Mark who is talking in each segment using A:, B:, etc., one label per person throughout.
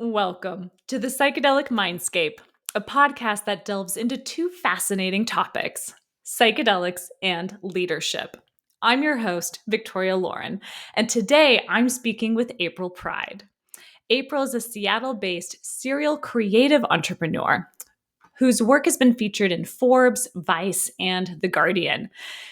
A: Welcome to the Psychedelic Mindscape, a podcast that delves into two fascinating topics: psychedelics and leadership. I'm your host, Victoria Lauren, and today I'm speaking with April Pride. April is a Seattle based serial creative entrepreneur whose work has been featured in Forbes, Vice, and The Guardian.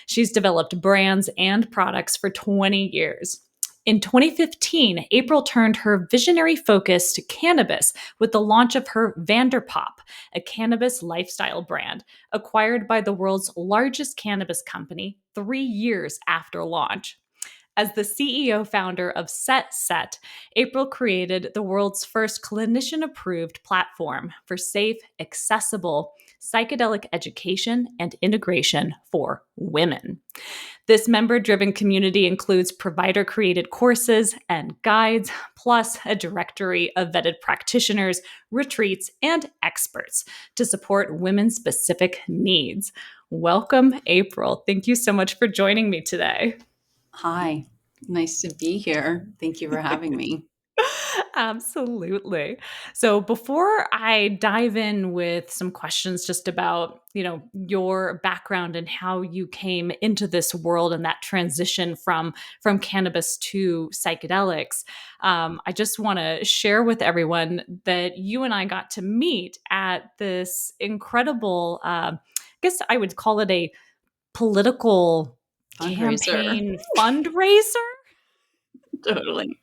A: She's developed brands and products for 20 years. In 2015, April turned her visionary focus to cannabis with the launch of her Vanderpop, a cannabis lifestyle brand acquired by the world's largest cannabis company 3 years after launch. As the CEO founder of SetSet, April created the world's first clinician approved platform for safe, accessible psychedelic education and integration for women. This member driven community includes provider created courses and guides, plus a directory of vetted practitioners, retreats, and experts to support women specific needs. Welcome, April. Thank you so much for joining me today.
B: Hi, nice to be here. Thank you for having me.
A: Absolutely. So before I dive in with some questions just about, your background and how you came into this world and that transition from cannabis to psychedelics, I just want to share with everyone that you and I got to meet at this incredible, I guess I would call it a political
B: Fundraiser.
A: campaign fundraiser.
B: Totally.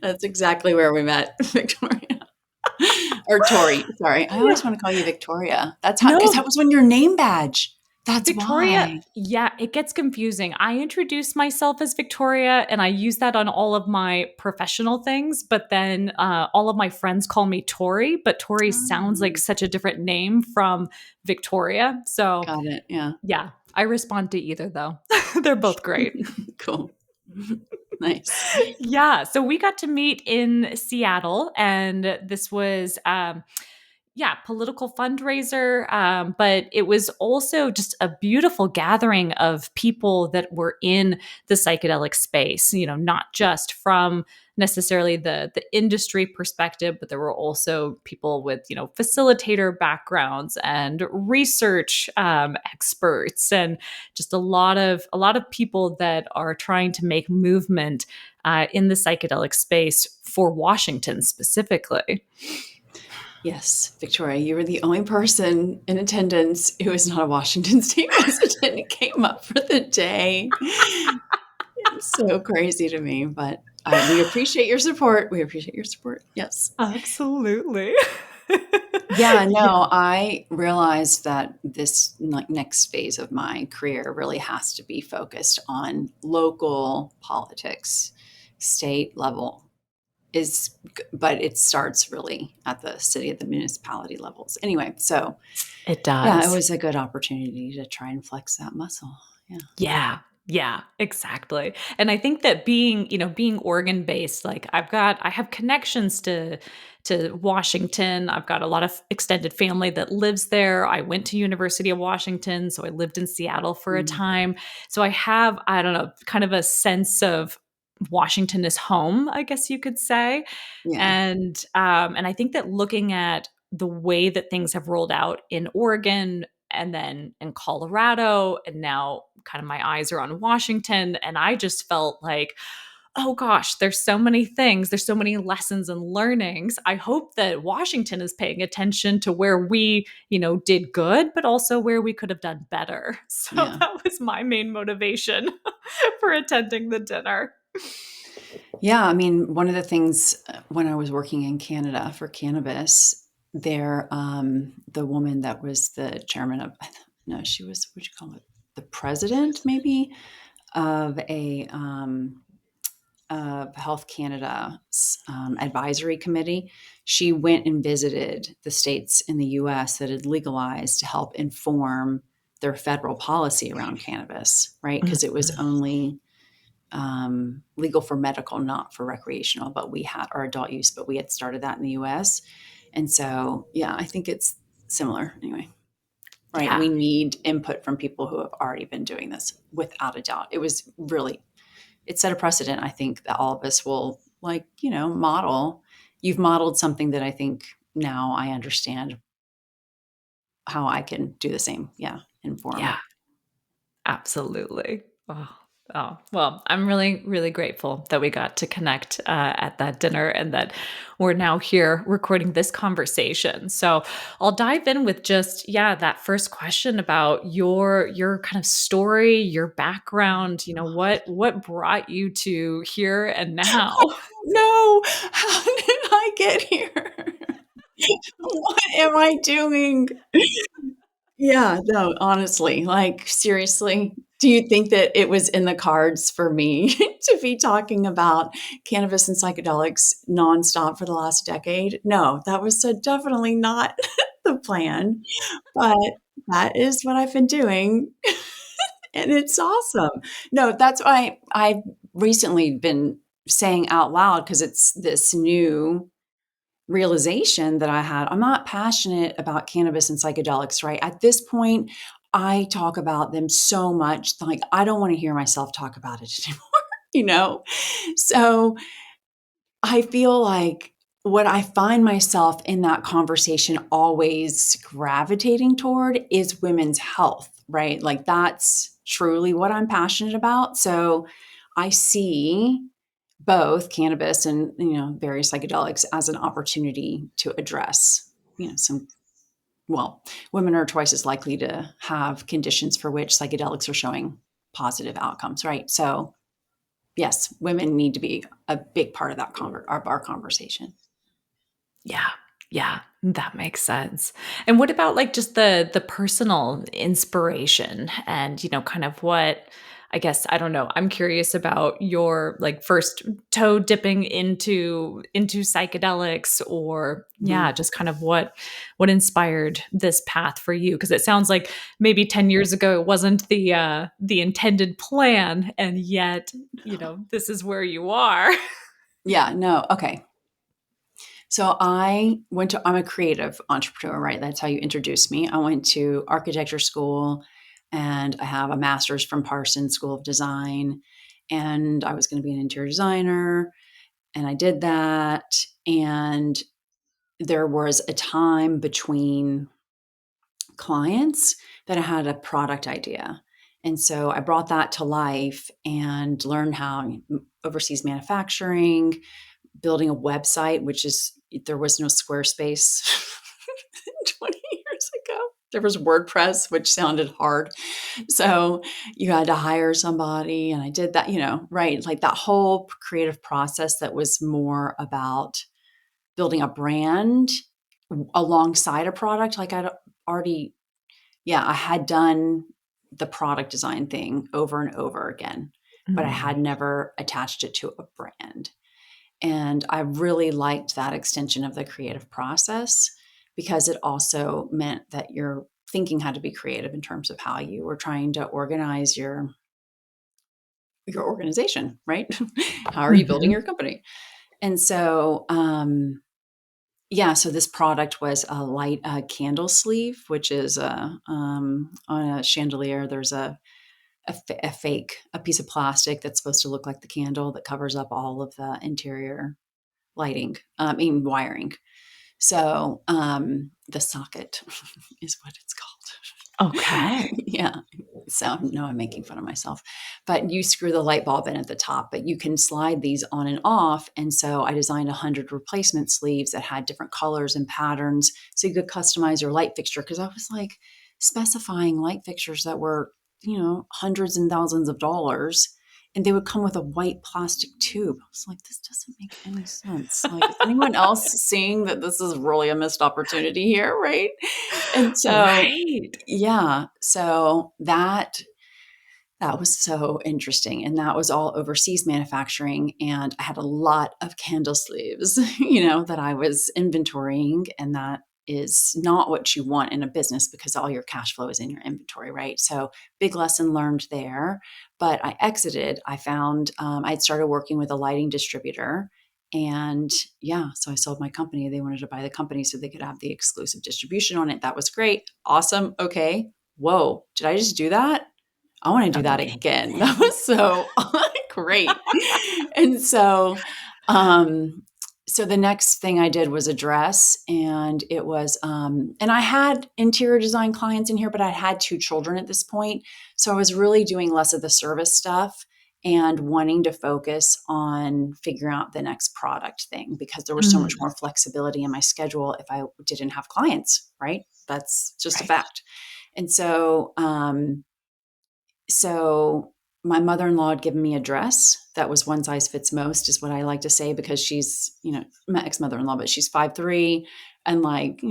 B: That's exactly where we met, Victoria. Or Tori. Sorry. I always want to call you Victoria. That's how, because
A: No,
B: that was on your name badge. That's
A: Victoria,
B: why.
A: yeah, it gets confusing. I introduce myself as Victoria and I use that on all of my professional things, but then all of my friends call me Tori, but Tori sounds like
B: Oh,
A: such a different name from Victoria. So,
B: got it. Yeah.
A: yeah, I respond to either though. They're both great.
B: Cool. Nice.
A: Yeah, so we got to meet in Seattle, and this was political fundraiser, but it was also just a beautiful gathering of people that were in the psychedelic space, not just from necessarily the industry perspective, but there were also people with facilitator backgrounds and research experts, and just a lot of people that are trying to make movement in the psychedelic space for Washington specifically.
B: Yes, Victoria, you were the only person in attendance who is not a Washington State resident who came up for the day. It's so crazy to me, but we appreciate your support. We appreciate your support. Yes.
A: Absolutely.
B: Yeah,
A: Yeah.
B: no, I realized that this next phase of my career really has to be focused on local politics, state level is, but it starts really at the city, at the municipality levels. Anyway, so
A: It
B: yeah, it
A: does.
B: was a good opportunity to try and flex that muscle. Yeah.
A: Yeah. Yeah, exactly. And I think that being Oregon based, like I have connections to Washington. I've got a lot of extended family that lives there. I went to University of Washington, so I lived in Seattle for a
B: Mm,
A: time. So I have, I don't know, kind of a sense of Washington is home, I guess you could say.
B: yeah.
A: And I think that looking at the way that things have rolled out in Oregon and then in Colorado, and now kind of my eyes are on Washington, and I just felt like, oh gosh, there's so many things, there's so many lessons and learnings. I hope that Washington is paying attention to where we, did good, but also where we could have done better. So
B: Yeah.
A: that was my main motivation for attending the dinner.
B: Yeah, I mean, one of the things when I was working in Canada for cannabis, the woman that was the chairman of, no, she was, what do you call it? The president, maybe, of a of Health Canada's advisory committee. She went and visited the states in the U.S. that had legalized to help inform their federal policy around cannabis, right? Because it was only legal for medical, not for recreational, but we had our adult use, but we had started that in the US. And so, yeah, I think it's similar anyway, right?
A: Yeah.
B: We need input from people who have already been doing this without a doubt. It was really, it set a precedent. I think that all of us will model you've modeled something that I think now I understand how I can do the same. Yeah. Inform.
A: Yeah, absolutely. Well, I'm really, really grateful that we got to connect at that dinner and that we're now here recording this conversation. So I'll dive in with just, yeah, that first question about your kind of story, your background, what brought you to here and now?
B: No, how did I get here? What am I doing? Yeah, no, honestly, like, seriously, do you think that it was in the cards for me to be talking about cannabis and psychedelics nonstop for the last decade? No, that was so definitely not the plan, but that is what I've been doing, and it's awesome. No, that's why I've recently been saying out loud because it's this new realization that I had. I'm not passionate about cannabis and psychedelics, right? At this point, I talk about them so much, like I don't want to hear myself talk about it anymore, you know? So I feel like what I find myself in that conversation always gravitating toward is women's health, right? Like that's truly what I'm passionate about. So I see both cannabis and various psychedelics as an opportunity to address some, well, women are twice as likely to have conditions for which psychedelics are showing positive outcomes, right? So yes, women need to be a big part of that of our conversation.
A: Yeah. Yeah, that makes sense. And what about like just the personal inspiration and, kind of what I guess I don't know. I'm curious about your like first toe dipping into psychedelics or yeah,
B: Mhm.
A: just kind of what inspired this path for you because it sounds like maybe 10 years ago it wasn't the intended plan and yet, this is where you are.
B: Yeah, no, okay. So I'm a creative entrepreneur, right? That's how you introduced me. I went to architecture school and I have a master's from Parsons School of Design. And I was going to be an interior designer. And I did that. And there was a time between clients that I had a product idea. And so I brought that to life and learned how overseas manufacturing, building a website, which is there was no Squarespace 20 years ago. There was WordPress, which sounded hard. So you had to hire somebody. And I did that, right? Like that whole creative process that was more about building a brand alongside a product. Like I'd already, yeah, I had done the product design thing over and over again, but I had never attached it to a brand. And I really liked that extension of the creative process because it also meant that your thinking had to be creative in terms of how you were trying to organize your organization, right? How are you building
A: Mhm.
B: your company? And so, yeah, so this product was a light candle sleeve, which is on a chandelier. There's a piece of plastic that's supposed to look like the candle that covers up all of the interior lighting, wiring. So the socket is what it's
A: Okay.
B: called. Yeah. So no, I'm making fun of myself. But you screw the light bulb in at the top, but you can slide these on and off. And so I designed 100 replacement sleeves that had different colors and patterns. So you could customize your light fixture. Cause I was like specifying light fixtures that were, hundreds and thousands of dollars. And they would come with a white plastic tube. I was like, this doesn't make any sense. Like, is anyone else seeing that this is really a missed opportunity here? Right. And so,
A: Right.
B: yeah, so that was so interesting, and that was all overseas manufacturing, and I had a lot of candle sleeves, that I was inventorying, and that is not what you want in a business because all your cash flow is in your inventory, right? So big lesson learned there. But I exited. I found I'd started working with a lighting distributor, and yeah, so I sold my company. They wanted to buy the company so they could have the exclusive distribution on it. That was great, awesome. Okay, whoa, did I just do that? I want to do that again. That
A: Amazing.
B: was so great. And so, um, So the next thing I did was a dress, and it was, and I had interior design clients in here, but I had two children at this point. So I was really doing less of the service stuff and wanting to focus on figuring out the next product thing because there was so much
A: Mm,
B: more flexibility in my schedule if I didn't have clients, right? That's just a
A: right.
B: fact. And so my mother-in-law had given me a dress that was one size fits most, is what I like to say, because she's, my ex-mother-in-law, but she's 5'3" and like,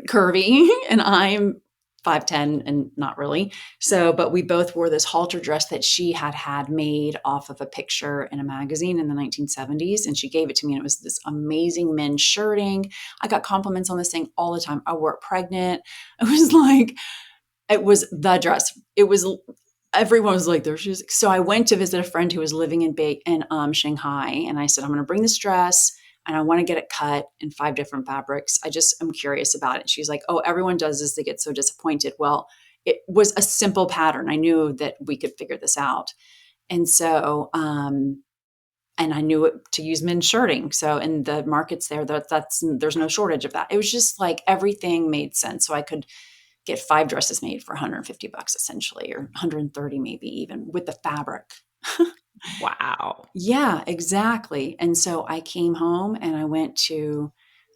B: curvy, and I'm 5'10" and not really. So, but we both wore this halter dress that she had made off of a picture in a magazine in the 1970s. And she gave it to me. And it was this amazing men's shirting. I got compliments on this thing all the time. I wore it pregnant. It was like, it was the dress. It was, everyone was like, there she is. So I went to visit a friend who was living in Shanghai. And I said, I'm going to bring this dress and I want to get it cut in 5 different fabrics. I just am curious about it. And she's like, oh, everyone does this. They get so disappointed. Well, it was a simple pattern. I knew that we could figure this out. And so, and I knew it to use men's shirting. So in the markets there, there's no shortage of that. It was just like everything made sense. So I could get 5 dresses made for $150 essentially, or 130 maybe, even with the fabric.
A: Wow.
B: Yeah, exactly. And so I came home and I went to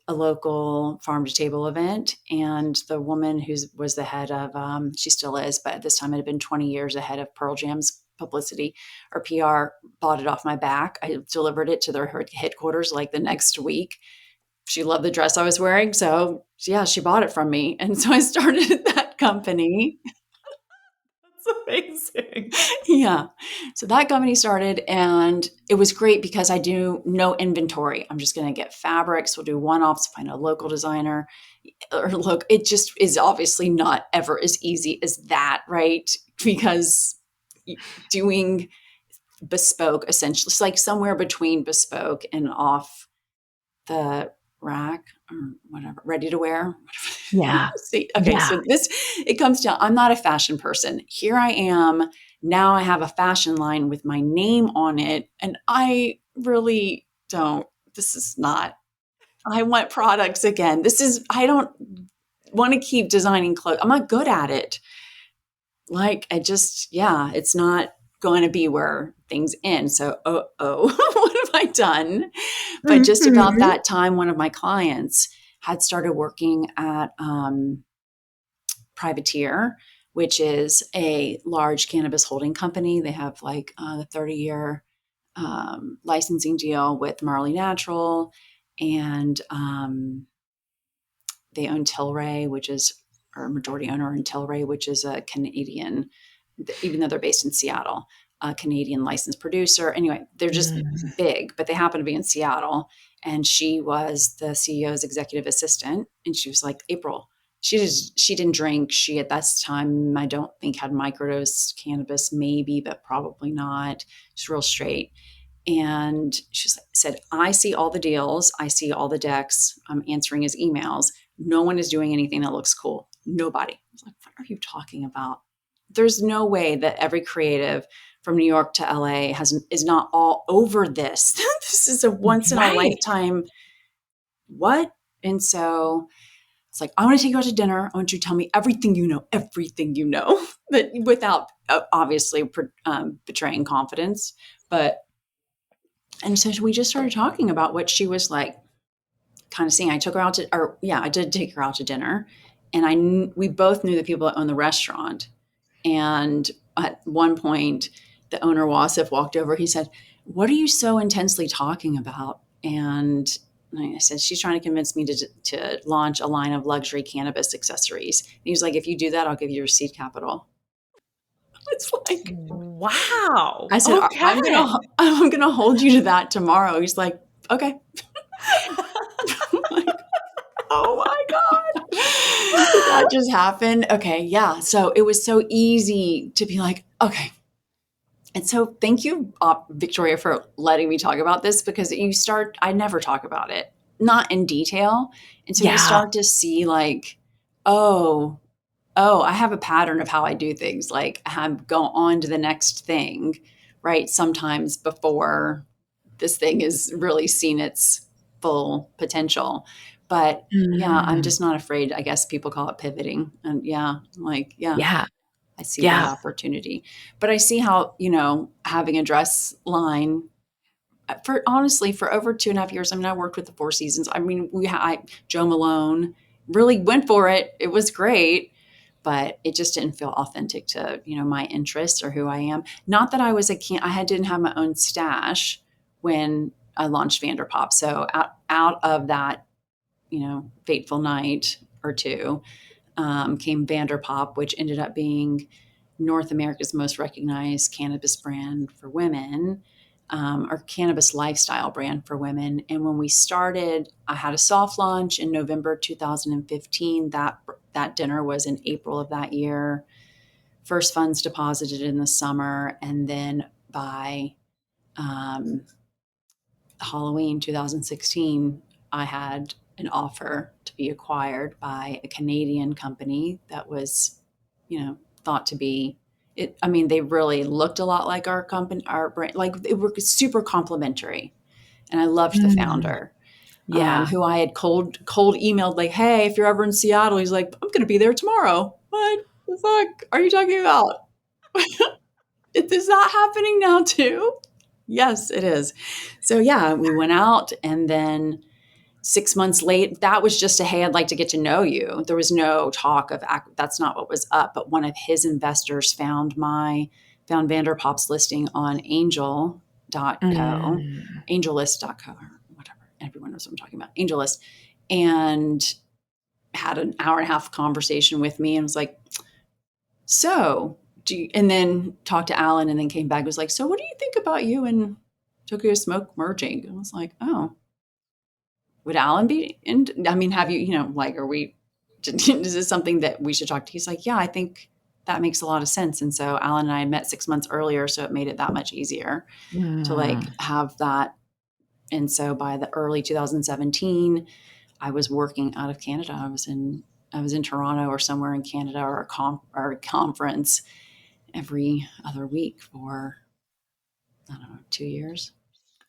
B: a local farm to table event, and the woman who was the head of, she still is, but at this time it had been 20 years ahead of Pearl Jam's publicity or PR, bought it off my back. I delivered it to their headquarters like the next week. She loved the dress I was wearing. So yeah, she bought it from me. And so I started that company.
A: That's amazing.
B: Yeah. So that company started, and it was great because I do no inventory. I'm just going to get fabrics. We'll do one-offs, find a local designer, or look, it just is obviously not ever as easy as that, right? Because doing bespoke, essentially, it's like somewhere between bespoke and off the rack or whatever, ready to wear.
A: Yeah.
B: See, okay,
A: Yeah.
B: so it comes down, I'm not a fashion person. Here I am. Now I have a fashion line with my name on it. And I really don't, this is not, I want products again. I don't want to keep designing clothes. I'm not good at it. Like, yeah, it's not going to be where things end. So, what have I done? But just about
A: Mhm.
B: that time, one of my clients had started working at Privateer, which is a large cannabis holding company. They have like a 30-year licensing deal with Marley Natural, and they own Tilray, which is, or majority owner in Tilray, which is a Canadian, even though they're based in Seattle, a Canadian licensed producer. Anyway, they're just
A: Mm.
B: big, but they happen to be in Seattle. And she was the CEO's executive assistant. And she was like, April, she didn't drink. She, at that time, I don't think had microdose cannabis, maybe, but probably not. She's real straight. And she said, I see all the deals. I see all the decks. I'm answering his emails. No one is doing anything that looks cool. Nobody. I was like, what are you talking about? There's no way that every creative from New York to LA is not all over this. This is a once in a
A: Right.
B: lifetime what? And so it's like, I want to take you out to dinner. I want you to tell me everything you know, that without obviously betraying confidence. But, and so we just started talking about what she was like, kind of seeing. I took her out to, or yeah, I did take her out to dinner, and we both knew the people that own the restaurant. And at one point, the owner Wasif walked over. He said, "What are you so intensely talking about?" And I said, "She's trying to convince me to launch a line of luxury cannabis accessories." And he was like, "If you do that, I'll give you your seed capital." It's like,
A: Wow.
B: I said,
A: Okay.
B: I'm gonna hold you to that tomorrow." He's like, "Okay." I'm like, oh my God. Did that just happen? Okay, yeah. So it was so easy to be like, okay. And so thank you, Victoria, for letting me talk about this, because I never talk about it, not in detail. And so you
A: Yeah.
B: start to see like, oh, I have a pattern of how I do things. Like, I go on to the next thing, right? Sometimes before this thing has really seen its full potential. But yeah, I'm
A: Mm.
B: just not afraid. I guess people call it pivoting. And yeah, like, yeah,
A: Yeah.
B: I see that
A: Yeah.
B: opportunity. But I see how, having a dress line for honestly for over 2.5 years. I mean, I worked with the Four Seasons. I mean, Joe Malone really went for it. It was great, but it just didn't feel authentic to my interests or who I am. Not that I was didn't have my own stash when I launched Vanderpop. So out of that fateful night or two came Vanderpop, which ended up being North America's most recognized cannabis brand for women, or cannabis lifestyle brand for women. And when we started, I had a soft launch in November 2015. That dinner was in April of that year. First funds deposited in the summer, and then by um, Halloween 2016, I had an offer to be acquired by a Canadian company that was, thought to be it. I mean, they really looked a lot like our company, our brand, like they were super complimentary. And I loved the
A: Mm.
B: founder,
A: Yeah.
B: who I had cold emailed like, "Hey, if you're ever in Seattle," he's like, "I'm going to be there tomorrow." What the fuck are you talking about? Is that happening now too? Yes, it is. So yeah, we went out, and then 6 months late, that was just a, "Hey, I'd like to get to know you." There was no talk of that's not what was up. But one of his investors found Vanderpop's listing on
A: Mm.
B: AngelList.co, or whatever. Everyone knows what I'm talking about. AngelList, and had an hour and a half conversation with me, and was like, "So, and then talked to Alan, and then came back, was like, "So what do you think about you and Tokyo Smoke merging?" And I was like, "Oh, would Alan be in? I mean, have you, like, are we, is this something that we should talk to?" He's like, "Yeah, I think that makes a lot of sense." And so Alan and I met 6 months earlier. So it made it that much easier to like
A: Mm.
B: have that. And so by the early 2017, I was working out of Canada. I was in Toronto or somewhere in Canada, or a conference every other week for, I don't know, 2 years.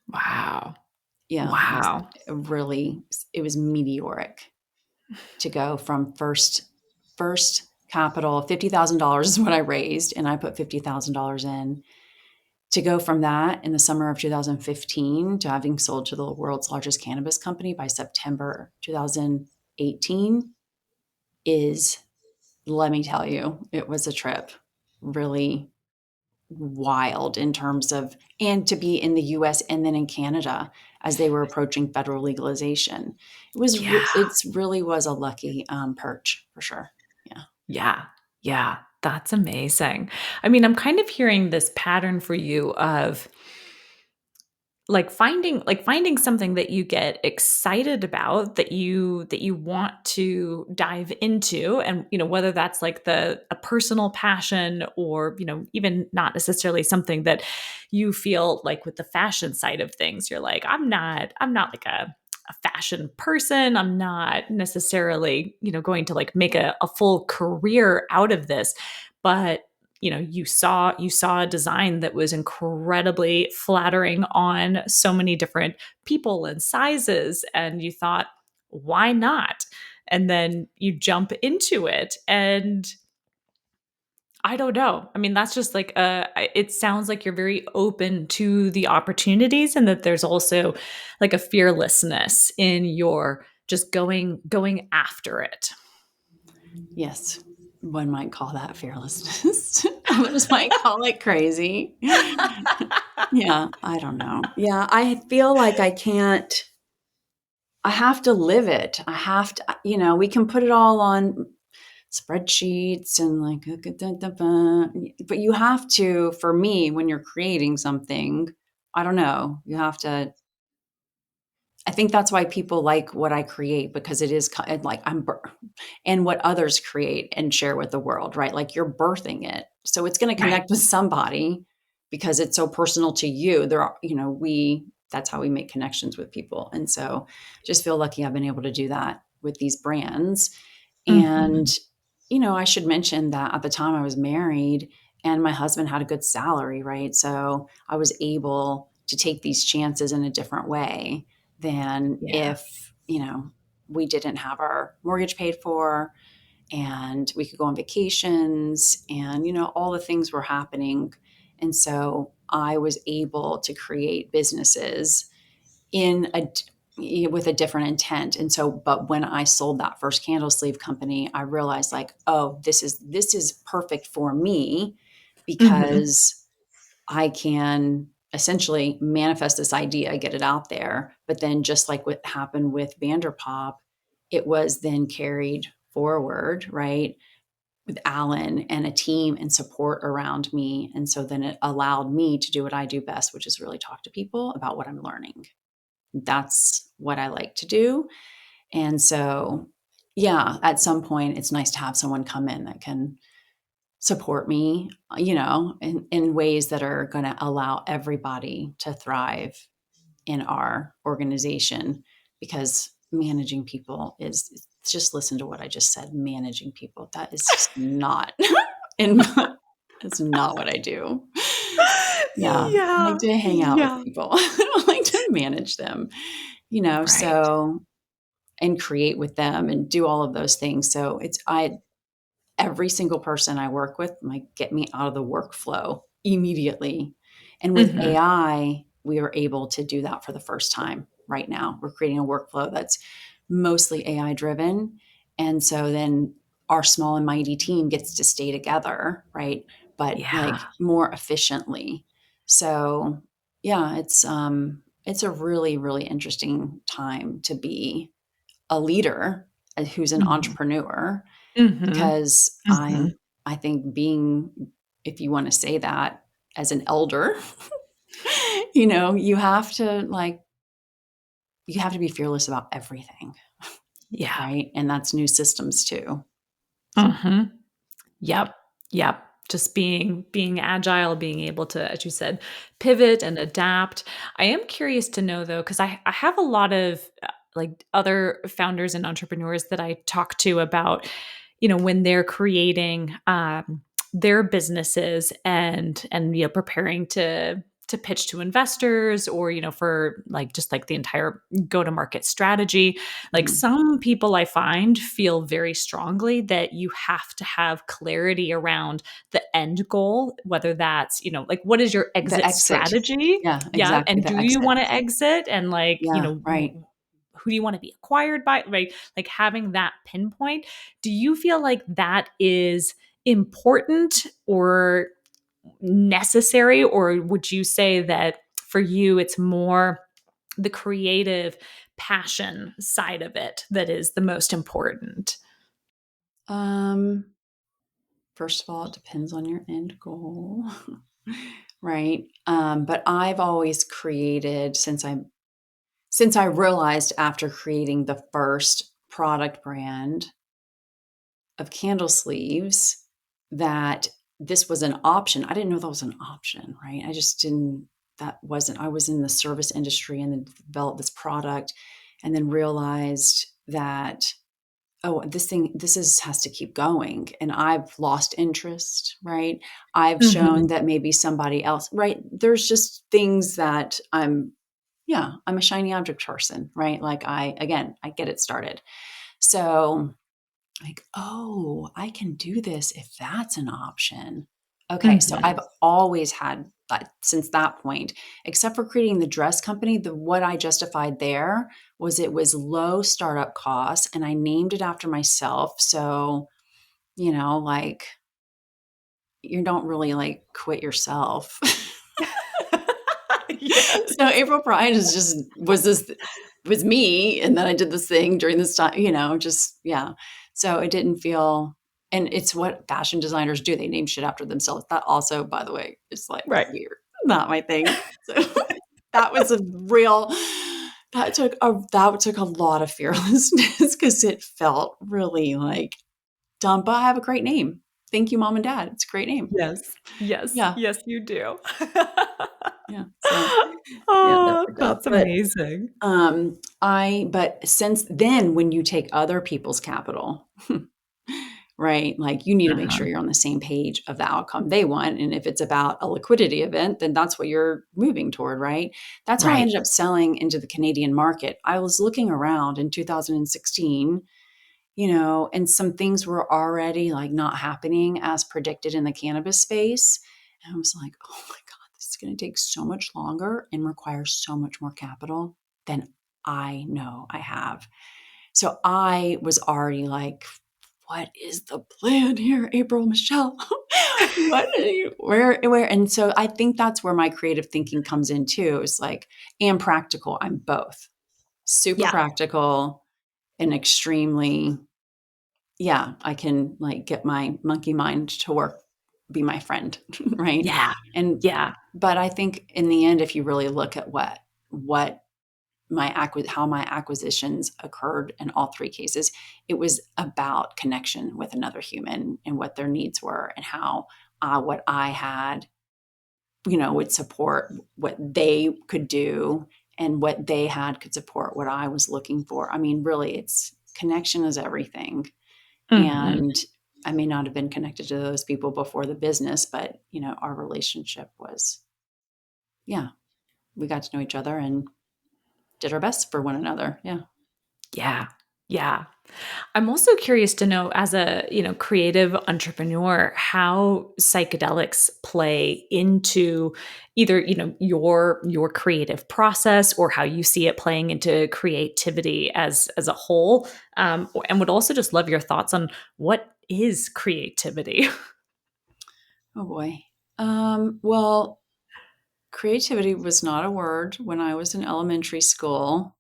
A: Wow.
B: Yeah,
A: Wow.
B: it was meteoric to go from first capital. $50,000 is what I raised, and I put $50,000 in. To go from that in the summer of 2015 to having sold to the world's largest cannabis company by September 2018 is, let me tell you, it was a trip. Really wild in terms of, and to be in the US and then in Canada as they were approaching federal legalization.
A: Yeah.
B: It's really was a lucky perch for sure. Yeah.
A: Yeah. Yeah. That's amazing. I mean, I'm kind of hearing this pattern for you of like finding something that you get excited about, that you want to dive into, and whether that's like the a personal passion, or even not necessarily something that you feel like with the fashion side of things, you're like, I'm not like a fashion person. I'm not necessarily going to like make a full career out of this, but you saw a design that was incredibly flattering on so many different people and sizes, and you thought, why not? And then you jump into it, and I don't know. I mean, that's just like it sounds like you're very open to the opportunities, and that there's also like a fearlessness in your just going after it.
B: Yes. One might call that fearlessness. Others might call it crazy. Yeah, I don't know. Yeah, I feel like I have to live it. I have to, we can put it all on spreadsheets and like, but you have to, for me, when you're creating something, I don't know, you have to, I think that's why people like what I create, because it is like and what others create and share with the world, right? Like you're birthing it. So it's going to
A: Right.
B: connect with somebody because it's so personal to you. There are, that's how we make connections with people. And so just feel lucky I've been able to do that with these brands. And,
A: Mhm.
B: I should mention that at the time I was married and my husband had a good salary, right? So I was able to take these chances in a different way than
A: Yeah.
B: if, we didn't have our mortgage paid for and we could go on vacations and, all the things were happening. And so I was able to create businesses in a with a different intent. And so, but when I sold that first candle sleeve company, I realized like, oh, this is perfect for me
A: Mm-hmm.
B: because I can essentially manifest this idea, get it out there. But then just like what happened with Vanderpop, it was then carried forward, right? With Alan and a team and support around me. And so then it allowed me to do what I do best, which is really talk to people about what I'm learning. That's what I like to do. And so, yeah, at some point, it's nice to have someone come in that can support me, in ways that are going to allow everybody to thrive in our organization because managing people is just listen to what I just said. Managing people, that is just not in that's not what I do. Yeah. I
A: Yeah.
B: like to hang out with
A: Yeah.
B: people. I don't like to manage them,
A: Right.
B: so and create with them and do all of those things. So it's I every single person I work with might get me out of the workflow immediately. And with
A: Mm-hmm.
B: AI, we are able to do that for the first time right now. We're creating a workflow that's mostly AI driven. And so then our small and mighty team gets to stay together, right? But
A: Yeah.
B: like more efficiently. So yeah, it's a really, really interesting time to be a leader who's an
A: Mm-hmm.
B: entrepreneur
A: Mm-hmm.
B: because
A: Mm-hmm.
B: I think being, if you want to say that as an elder, you have to be fearless about everything,
A: Yeah.
B: right? And that's new systems too.
A: Mm-hmm. Yep. Yep. Just being agile, being able to, as you said, pivot and adapt. I am curious to know though, because I have a lot of like other founders and entrepreneurs that I talk to about, when they're creating their businesses and preparing to pitch to investors or for like just like the entire go to market strategy. Like
B: Mhm.
A: some people I find feel very strongly that you have to have clarity around the end goal, whether that's like what is your
B: The
A: exit
B: exit.
A: strategy.
B: Yeah,
A: Yeah,
B: exactly.
A: and
B: The
A: do you
B: exit.
A: want to exit, and like
B: Yeah, right.
A: who do you want to be acquired by, right? Like having that pinpoint. Do you feel like that is important or necessary, or would you say that for you it's more the creative passion side of it that is the most important?
B: Um, First of all, it depends on your end goal. Right. But I've always created since I realized after creating the first product brand of candle sleeves that this was an option. I didn't know that was an option, right? I just didn't, that wasn't, I was in the service industry and then developed this product and then realized that, oh, this has to keep going. And I've lost interest, right? I've shown
A: Mhm.
B: that maybe somebody else, right? There's just things that I'm a shiny object person, right? Like I get it started. So like, oh, I can do this if that's an option. Okay, so
A: Mhm.
B: I've always had that since that point, except for creating the dress company. The what I justified there was it was low startup costs, and I named it after myself. So like you don't really like quit yourself. So
A: Yes.
B: April Pride is just was me, and then I did this thing during this time, just yeah. So it didn't feel, and it's what fashion designers do. They name shit after themselves. That also, by the way, is like
A: Right.
B: weird. Not my thing. So that was a real that took a lot of fearlessness because it felt really like dumb. But I have a great name. Thank you, mom and dad. It's a great name.
A: Yes. Yes.
B: Yeah.
A: Yes, you do.
B: Yeah. So yeah, that
A: Oh,
B: worked out.
A: that's amazing.
B: But since then, when you take other people's capital, right? Like you need to make
A: Uh-huh.
B: sure you're on the same page of the outcome they want. And if it's about a liquidity event, then that's what you're moving toward, right? That's how I
A: Right.
B: ended up selling into the Canadian market. I was looking around in 2016, and some things were already like not happening as predicted in the cannabis space. And I was like, oh my God, this is going to take so much longer and require so much more capital than I know I have. So I was already like, what is the plan here, April Michelle? What are you, where? And so I think that's where my creative thinking comes in too. It's like, and practical. I'm both super
A: Yeah.
B: practical and extremely, yeah, I can like get my monkey mind to work, be my friend, right?
A: Yeah.
B: And,
A: Yeah.
B: but I think in the end, if you really look at what how my acquisitions occurred in all three cases, it was about connection with another human and what their needs were and how what I had, would support what they could do, and what they had could support what I was looking for. I mean, really, it's connection is everything.
A: Hmm.
B: And I may not have been connected to those people before the business, but our relationship was, yeah, we got to know each other and did our best for one another. Yeah.
A: Yeah. Yeah. I'm also curious to know, as a, creative entrepreneur, how psychedelics play into either, your creative process, or how you see it playing into creativity as a whole. And would also just love your thoughts on what is creativity.
B: Oh boy. Well, creativity was not a word when I was in elementary school.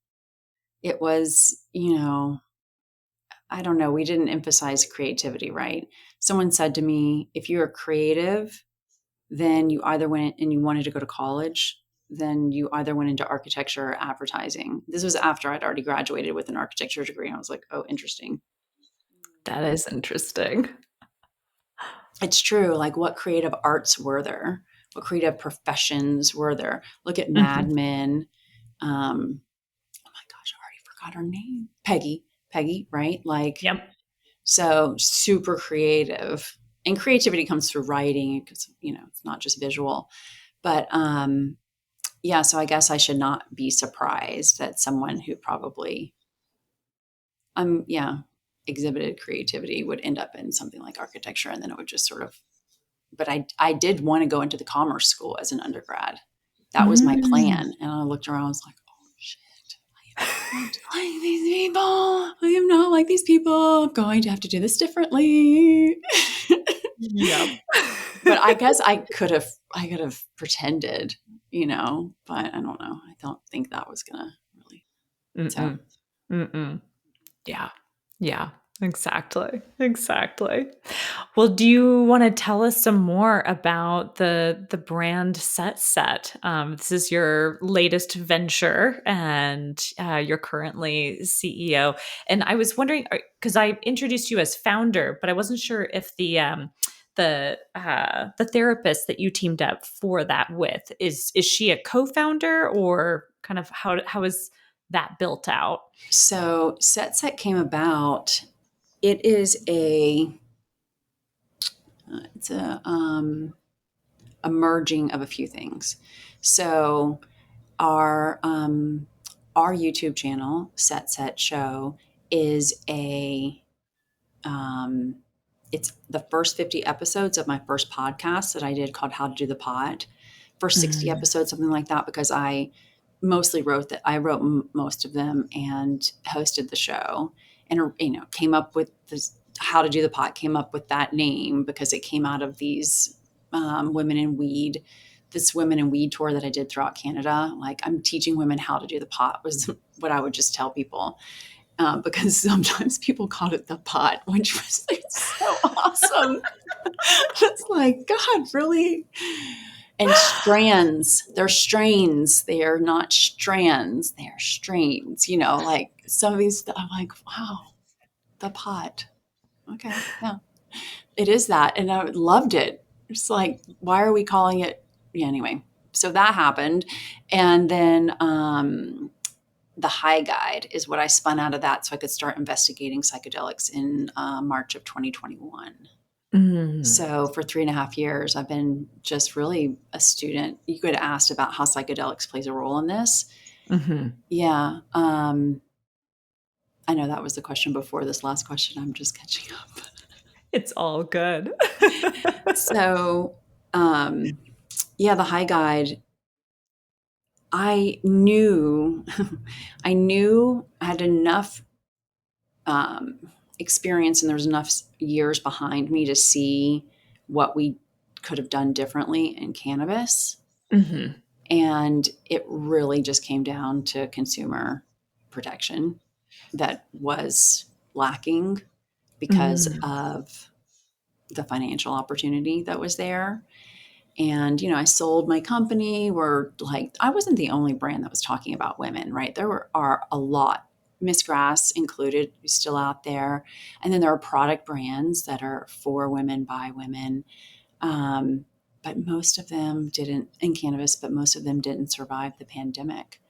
B: It was, I don't know, we didn't emphasize creativity, right? Someone said to me, if you're creative, then you either went and you wanted to go to college, then you either went into architecture or advertising. This was after I'd already graduated with an architecture degree. And I was like, oh, interesting.
A: That is interesting.
B: It's true. Like, what creative arts were there? What creative professions were there? Look at Mad
A: Mhm.
B: Men. Oh my gosh, I already forgot her name. Peggy, right? Like,
A: Yep.
B: so super creative. And creativity comes through writing because, it's not just visual. But yeah, so I guess I should not be surprised that someone who probably, yeah, exhibited creativity would end up in something like architecture, and then it would just sort of, but I did want to go into the commerce school as an undergrad. That was my
A: Mm.
B: plan. And I looked around, I was like, oh shit, I am not like these people. I am not like these people. I'm going to have to do this differently.
A: Yep.
B: But I guess I could have pretended, but I don't know. I don't think that was gonna really. So
A: Mm-mm. Mm-mm. Yeah. Yeah. Exactly. Exactly. Well, do you want to tell us some more about the brand SetSet? This is your latest venture, and you're currently CEO. And I was wondering, because I introduced you as founder, but I wasn't sure if the therapist that you teamed up for that with is she a co-founder, or kind of how is that built out?
B: so SetSet came about. It is it's a merging of a few things. So our our YouTube channel, SetSet Show, is um, it's the first 50 episodes of my first podcast that I did called How to Do the Pod. First 60
A: Mm.
B: episodes, something like that, because I mostly wrote that. I wrote most of them and hosted the show, and came up with this How to Do the Pod. Came up with that name because it came out of these women in weed. This women in weed tour that I did throughout Canada. Like, I'm teaching women how to do the pot was what I would just tell people, because sometimes people called it the pot, which was so awesome. It's like, God, really? And strands, they're strains. They are not strands. They are strains. Like some of these, I'm like, wow, the pot. Okay, yeah, it is that. And I loved it. It's like, why are we calling it? Yeah, anyway, so that happened. And then the high guide is what I spun out of that so I could start investigating psychedelics in March of 2021.
A: Mm.
B: So for 3.5 years, I've been just really a student. You could ask about how psychedelics plays a role in this.
A: Hmm.
B: Yeah. I know that was the question before this last question. I'm just catching up.
A: It's all good.
B: So, um, yeah, the high guide, I knew, I had enough um, experience and there was enough years behind me to see what we could have done differently in cannabis.
A: Hmm.
B: And it really just came down to consumer protection that was lacking because
A: Mm.
B: of the financial opportunity that was there. And, I sold my company. I wasn't the only brand that was talking about women, right? Are a lot, Miss Grass included, still out there. And then there are product brands that are for women, by women. Um, but most of them didn't in cannabis, but most of them didn't survive the pandemic.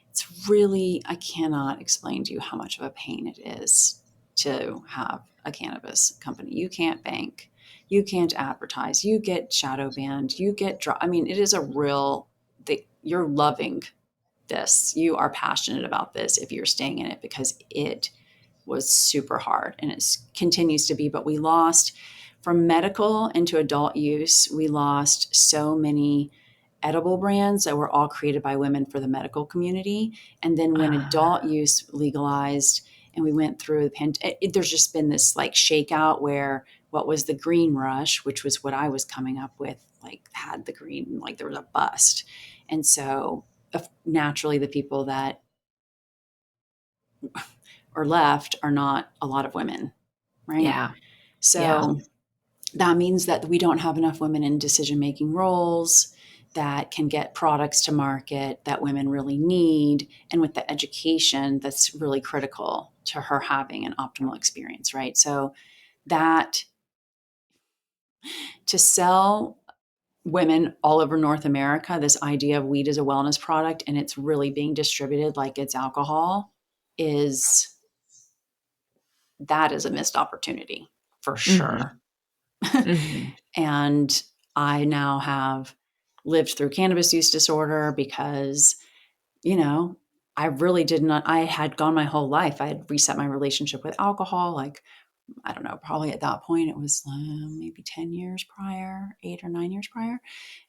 B: It's really, I cannot explain to you how much of a pain it is to have a cannabis company. You can't bank, you can't advertise, you get shadow banned, you get I mean, it is a real you're loving this. You are passionate about this if you're staying in it because it was super hard and it continues to be. But we lost from medical into adult use, we lost so many edible brands that were all created by women for the medical community. And then when adult use legalized and we went through the pandemic, there's just been this like shakeout where what was the green rush, which was what I was coming up with, like had the green, like there was a bust. And so naturally the people that are left are not a lot of women, right?
A: Yeah. Yeah.
B: So that means that we don't have enough women in decision making roles that can get products to market that women really need. And with the education, that's really critical to her having an optimal experience, right? So that to sell women all over North America this idea of weed as a wellness product and it's really being distributed like it's alcohol is that is a missed opportunity for
A: Hmm.
B: sure.
A: Hmm.
B: And I now have lived through cannabis use disorder because, you know, I really did not, I had gone my whole life. I had reset my relationship with alcohol. Like, I don't know, probably at that point it was maybe 10 years prior, 8 or 9 years prior.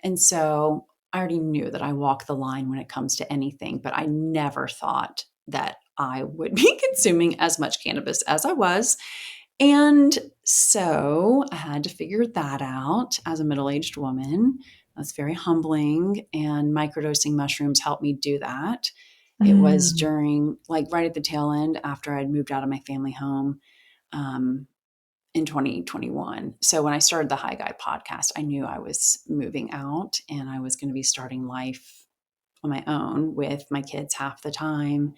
B: And so I already knew that I walk the line when it comes to anything, but I never thought that I would be consuming as much cannabis as I was. And so I had to figure that out as a middle aged woman. That's very humbling. And microdosing mushrooms helped me do that. It was
A: Mm.
B: during, like, right at the tail end after I'd moved out of my family home um, in 2021. So when I started the High Guy podcast, I knew I was moving out and I was going to be starting life on my own with my kids half the time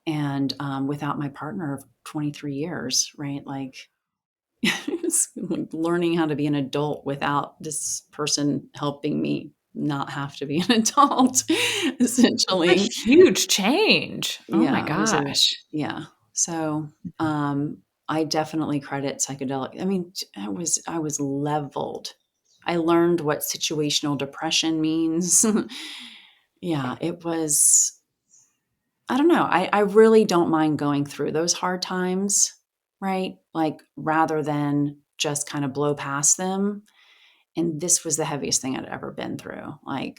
B: and without my partner of 23 years, right? Like, it's like learning how to be an adult without this person helping me not have to be an adult,
A: A
B: essentially.
A: huge change. Oh my
B: Yeah, it was
A: gosh.
B: yeah. So, I definitely credit psychedelic. I mean, I was leveled. I learned what situational depression means. Yeah, it was, I don't know. I really don't mind going through those hard times, right? Like rather than just kind of blow past them. And this was the heaviest thing I'd ever been through. Like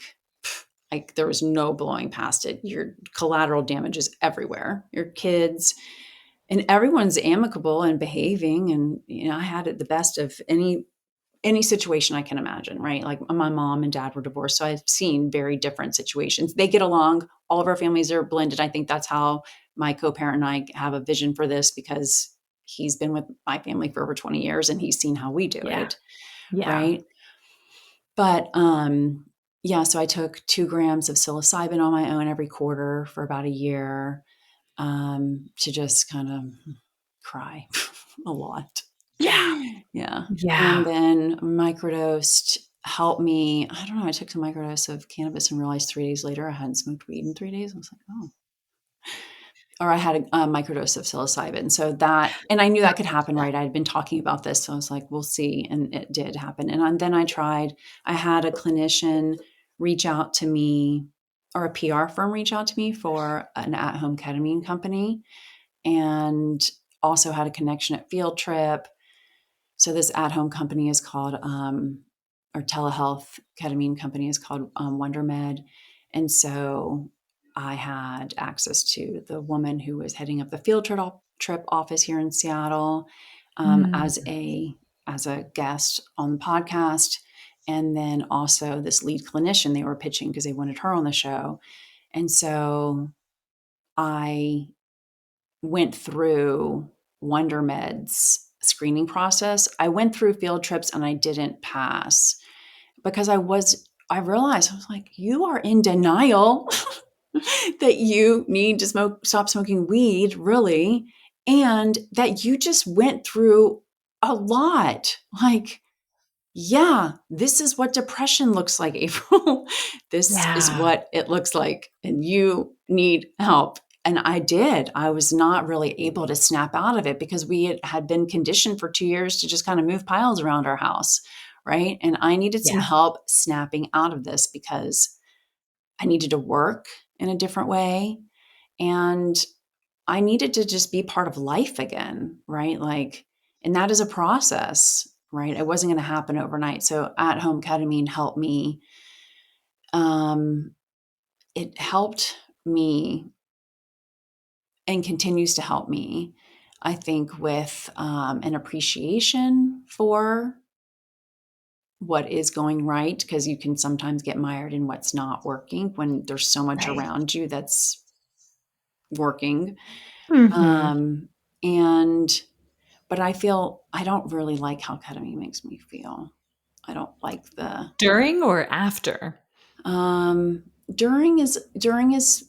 B: there was no blowing past it. Your collateral damage is everywhere. Your kids and everyone's amicable and behaving. And I had it the best of any situation I can imagine, right? Like my mom and dad were divorced. So I've seen very different situations. They get along. All of our families are blended. I think that's how my co-parent and I have a vision for this because he's been with my family for over 20 years and he's seen how we do
A: Yeah.
B: it.
A: Yeah.
B: Right. But yeah, so I took 2 grams of psilocybin on my own every quarter for about a year to just kind of cry a lot.
A: Yeah.
B: Yeah. And
A: Yeah.
B: then microdosed helped me. I don't know. I took some microdose of cannabis and realized 3 days later I hadn't smoked weed in 3 days. I was like, oh. or I had a microdose of psilocybin. So that, and I knew that could happen, right? I had been talking about this. So I was like, we'll see. And it did happen. And then I had a clinician reach out to me, or a PR firm reach out to me for an at-home ketamine company, and also had a connection at Field Trip. So this at-home company is called, or telehealth ketamine company is called WonderMed. And so I had access to the woman who was heading up the Trip office here in Seattle,
A: Mm.
B: as a guest on the podcast, and then also this lead clinician they were pitching because they wanted her on the show. And so I went through WonderMed's screening process. I went through Field Trips and I didn't pass because I realized, I was like, you are in denial that you need to stop smoking weed, really, and that you just went through a lot. Like, yeah, this is what depression looks like, April. This is
A: Yeah.
B: what it looks like, and you need help. And I did. I was not really able to snap out of it because we had been conditioned for 2 years to just kind of move piles around our house, right? And I needed some
A: Yeah.
B: help snapping out of this because I needed to work in a different way. And I needed to just be part of life again, right? Like, and that is a process, right? It wasn't going to happen overnight. So at home ketamine helped me. Um, it helped me and continues to help me, I think, with an appreciation for what is going right, because you can sometimes get mired in what's not working when there's so much
A: Right.
B: around you that's working.
A: Mm-hmm.
B: Um, and But I don't really like how ketamine makes me feel. I don't like the
A: During or after?
B: um, during is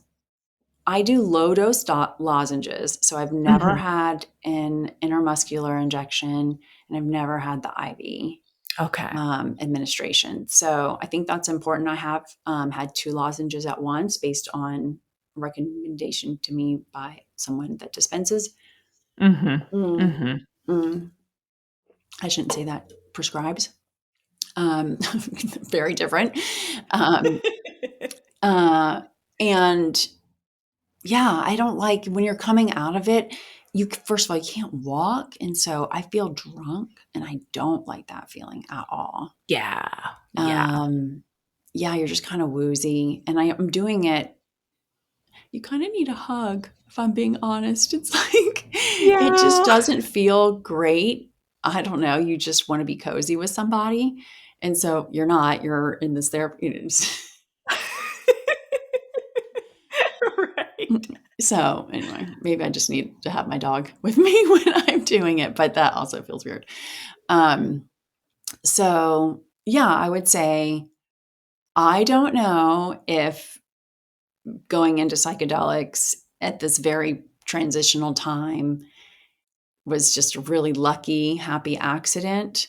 B: I do low dose lozenges, so I've never
A: Mm-hmm.
B: had an intramuscular injection, and I've never had the IV
A: Okay.
B: administration. So I think that's important. I have had two lozenges at once based on recommendation to me by someone that dispenses.
A: Mm-hmm.
B: Mm,
A: Mm-hmm.
B: mm. I shouldn't say that. Prescribes. um, Very different. Um, uh, and yeah, I don't like when you're coming out of it. First of all, you can't walk, and so I feel drunk, and I don't like that feeling at all.
A: Yeah. Yeah.
B: Um, yeah, you're just kind of woozy, and I'm doing it. You kind of need a hug, if I'm being honest. It's like it just
A: Yeah.
B: doesn't feel great. I don't know. You just want to be cozy with somebody. And so you're not, you're in this therapy.
A: Right.
B: So anyway, maybe I just need to have my dog with me when I'm doing it, but that also feels weird. Um, so yeah, I would say I don't know if going into psychedelics at this very transitional time was just a really lucky, happy accident,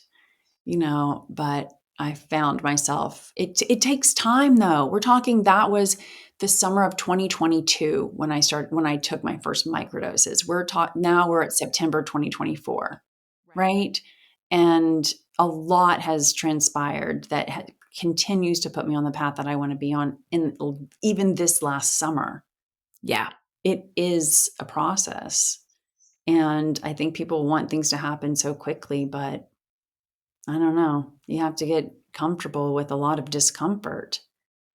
B: but I found myself. It takes time though. We're talking that was the summer of 2022 when I took my first microdoses. Now we're at September 2024,
A: Right.
B: right? And a lot has transpired that continues to put me on the path that I want to be on in even this last summer.
A: Yeah.
B: It is a process. And I think people want things to happen so quickly, but I don't know. You have to get comfortable with a lot of discomfort,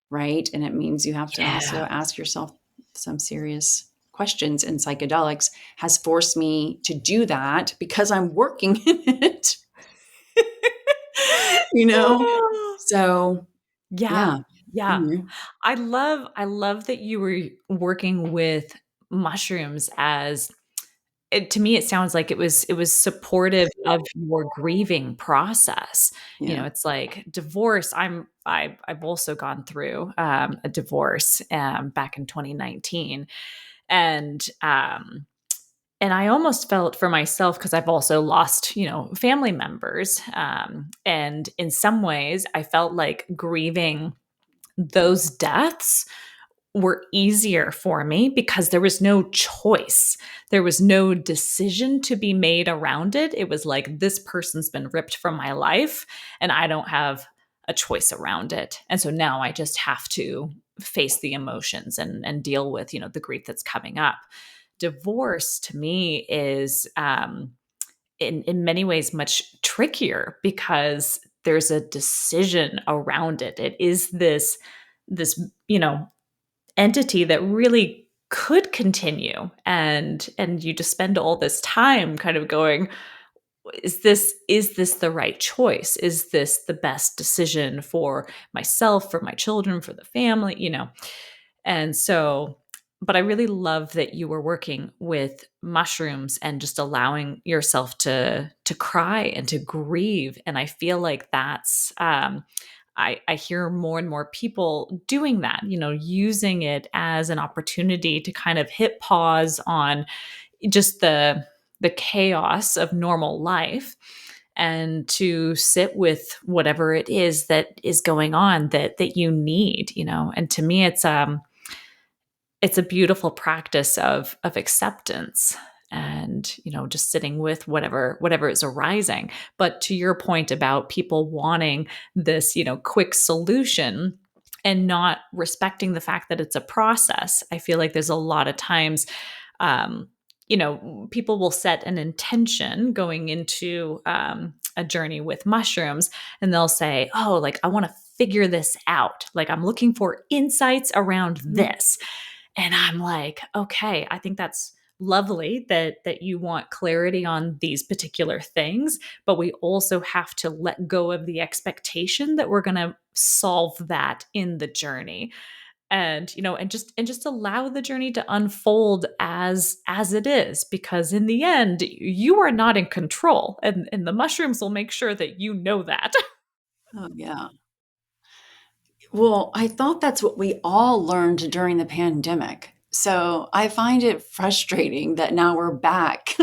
B: right? And it means you have to also
A: Yeah.
B: ask yourself some serious questions. And psychedelics has forced me to do that because I'm working in it, you know? So,
A: Yeah.
B: yeah.
A: Yeah.
B: Mhm.
A: I love that you were working with mushrooms as to me, it sounds like it was supportive of your grieving process.
B: Yeah.
A: It's like divorce. I've also gone through a divorce back in 2019, and and I almost felt for myself because I've also lost family members, and in some ways, I felt like grieving those deaths were easier for me because there was no choice. There was no decision to be made around it. It was like, this person's been ripped from my life and I don't have a choice around it. And so now I just have to face the emotions and deal with, the grief that's coming up. Divorce to me is, in many ways much trickier because there's a decision around it. It is this, entity that really could continue, and you just spend all this time kind of going, is this the right choice? Is this the best decision for myself, for my children, for the family, And so, but I really love that you were working with mushrooms and just allowing yourself to cry and to grieve. And I feel like that's, I hear more and more people doing that, using it as an opportunity to kind of hit pause on just the chaos of normal life and to sit with whatever it is that is going on that you need. And to me, it's a beautiful practice of acceptance and, just sitting with whatever is arising. But to your point about people wanting this, quick solution and not respecting the fact that it's a process, I feel like there's a lot of times, people will set an intention going into a journey with mushrooms, and they'll say, oh, like, I want to figure this out. Like, I'm looking for insights around this. And I'm like, okay, I think that's lovely that you want clarity on these particular things, but we also have to let go of the expectation that we're going to solve that in the journey. And and just allow the journey to unfold as it is, because in the end you are not in control, and the mushrooms will make sure that you know that.
B: Oh, yeah. Well, I thought that's what we all learned during the pandemic. So I find it frustrating that now we're back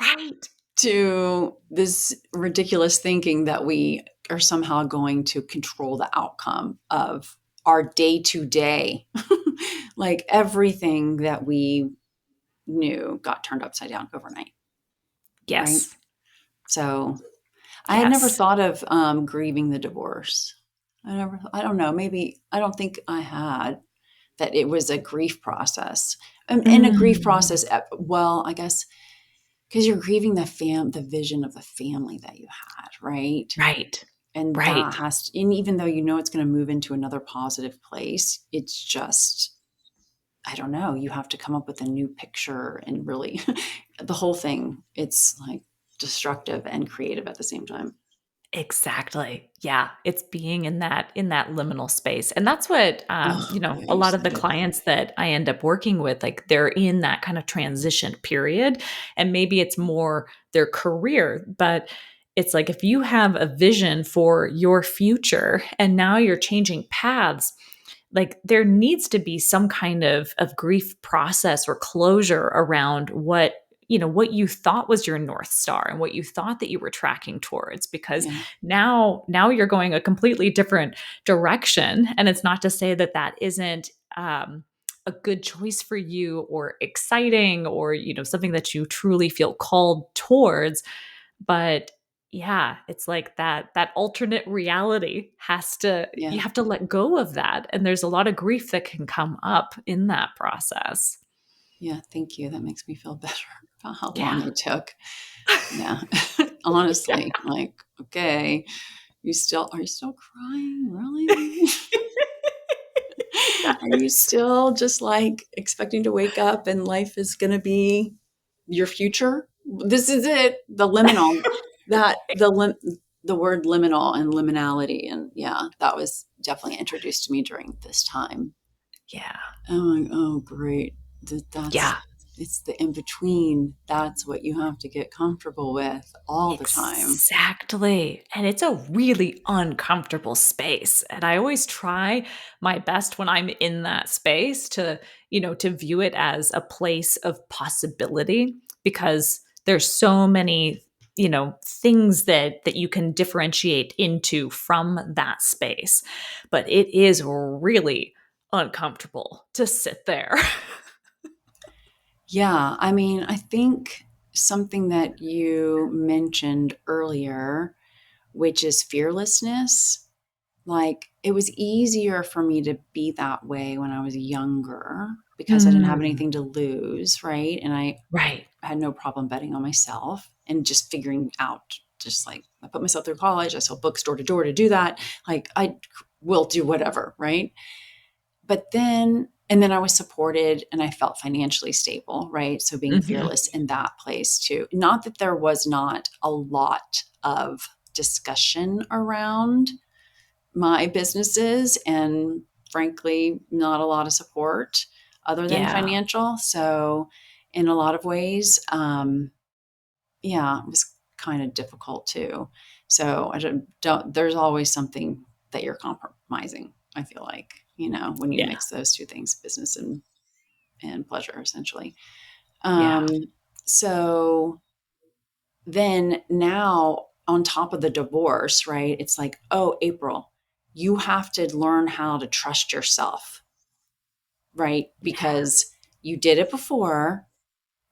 A: Right.
B: to this ridiculous thinking that we are somehow going to control the outcome of our day to day. Like everything that we knew got turned upside down overnight, right?
A: Yes.
B: So I had never
A: Yes.
B: thought of grieving the divorce. I don't know, maybe, I don't think I had that it was a grief process. And a grief
A: Mm.
B: process, well, I guess because you're grieving the vision of the family that you had, right?
A: Right.
B: And that
A: Right.
B: has to, and even though it's going to move into another positive place, it's just, I don't know, you have to come up with a new picture and really the whole thing, it's like destructive and creative at the same time.
A: Exactly. Yeah, it's being in that liminal space. And that's what,
B: Oh, boy,
A: a
B: you
A: lot of the
B: said it.
A: clients that I end up working with, like, they're in that kind of transition period, and maybe it's more their career, but it's like, if you have a vision for your future and now you're changing paths, like, there needs to be some kind of grief process or closure around what you thought was your North Star and what you thought that you were tracking towards, because
B: Yeah.
A: now you're going a completely different direction. And it's not to say that that isn't, a good choice for you or exciting, or something that you truly feel called towards. But yeah, it's like that alternate reality has to you
B: Yeah.
A: have to let go of that, and there's a lot of grief that can come up in that process.
B: Yeah. Thank you. That makes me feel better about how long
A: Yeah.
B: it took. Yeah. Honestly, like, okay, are you still crying? Really? Are you
A: Yes.
B: still just like expecting to wake up and life is going to be your future? This is it. The liminal, that the word liminal and liminality. And yeah, that was definitely introduced to me during this time.
A: Yeah.
B: Oh, great. That's,
A: Yeah.
B: it's the in between. That's what you have to get comfortable with all the time.
A: Exactly. And it's a really uncomfortable space. And I always try my best when I'm in that space to view it as a place of possibility, because there's so many, things that you can differentiate into from that space. But it is really uncomfortable to sit there.
B: Yeah. I mean, I think something that you mentioned earlier, which is fearlessness. Like, it was easier for me to be that way when I was younger because I didn't have
A: Mm,
B: anything to lose, right? And I
A: right.
B: had no problem betting on myself and just figuring out, just like, I put myself through college, I sold books door to door to do that. Like, I will do whatever, right? But then, and then I was supported and I felt financially stable, right? So being
A: Hmm.
B: fearless in that place too. Not that there was not a lot of discussion around my businesses, and frankly, not a lot of support other than
A: Yeah.
B: financial. So, in a lot of ways, yeah, it was kind of difficult too. So, there's always something that you're compromising, I feel like, when you
A: Yeah.
B: mix those two things, business and pleasure, essentially.
A: Yeah.
B: Um, so, then now on top of the divorce, right? It's like, oh, April, you have to learn how to trust yourself, right?
A: Yeah.
B: Because you did it before.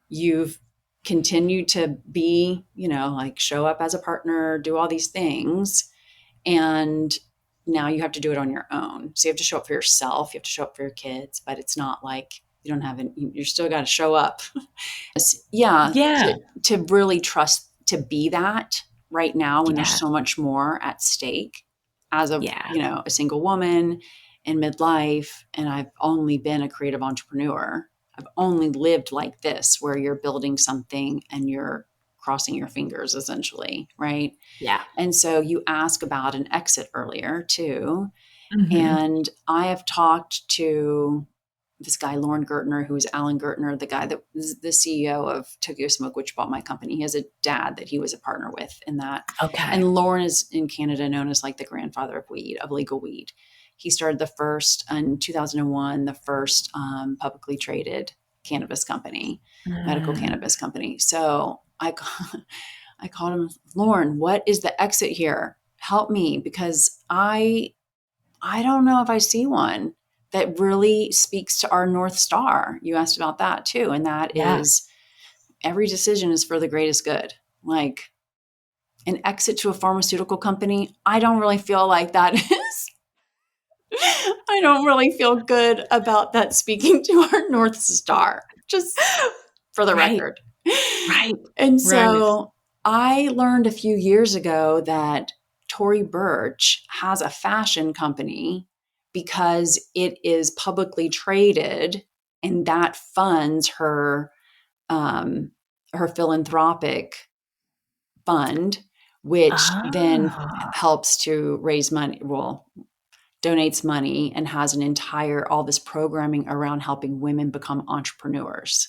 B: You've continued to be, like show up as a partner, do all these things. And now you have to do it on your own. So you have to show up for yourself, you have to show up for your kids, but it's not like you don't have it, you still got to show up. Yeah,
A: Yeah.
B: to really trust to be that right now when there's
A: Yeah.
B: so much more at stake as
A: Yeah.
B: a single woman in midlife, and I've only been a creative entrepreneur. I've only lived like this where you're building something and you're crossing your fingers essentially, right?
A: Yeah.
B: And so you ask about an exit earlier too.
A: Hmm.
B: And I have talked to this guy, Lauren Gertner, who is Alan Gertner, the guy that is the CEO of Tokyo Smoke, which bought my company. He has a dad that he was a partner with in that.
A: Okay.
B: And Lauren is in Canada known as like the grandfather of weed, of legal weed. He started the first in 2001, the first publicly traded cannabis company, medical
A: Mm,
B: cannabis company. So I called him, Lauren, what is the exit here? Help me, because I don't know if I see one that really speaks to our North Star. You asked about that too. And that
A: yeah.
B: is, every decision is for the greatest good. Like an exit to a pharmaceutical company, I don't really feel like that is, I don't really feel good about that speaking to our North Star, just for the
A: Right.
B: record.
A: Right.
B: And
A: Right.
B: so I learned a few years ago that Tory Burch has a fashion company because it is publicly traded, and that funds um, her philanthropic fund, which then
A: Oh.
B: helps to raise money. Well, donates money and has an entire all this programming around helping women become entrepreneurs.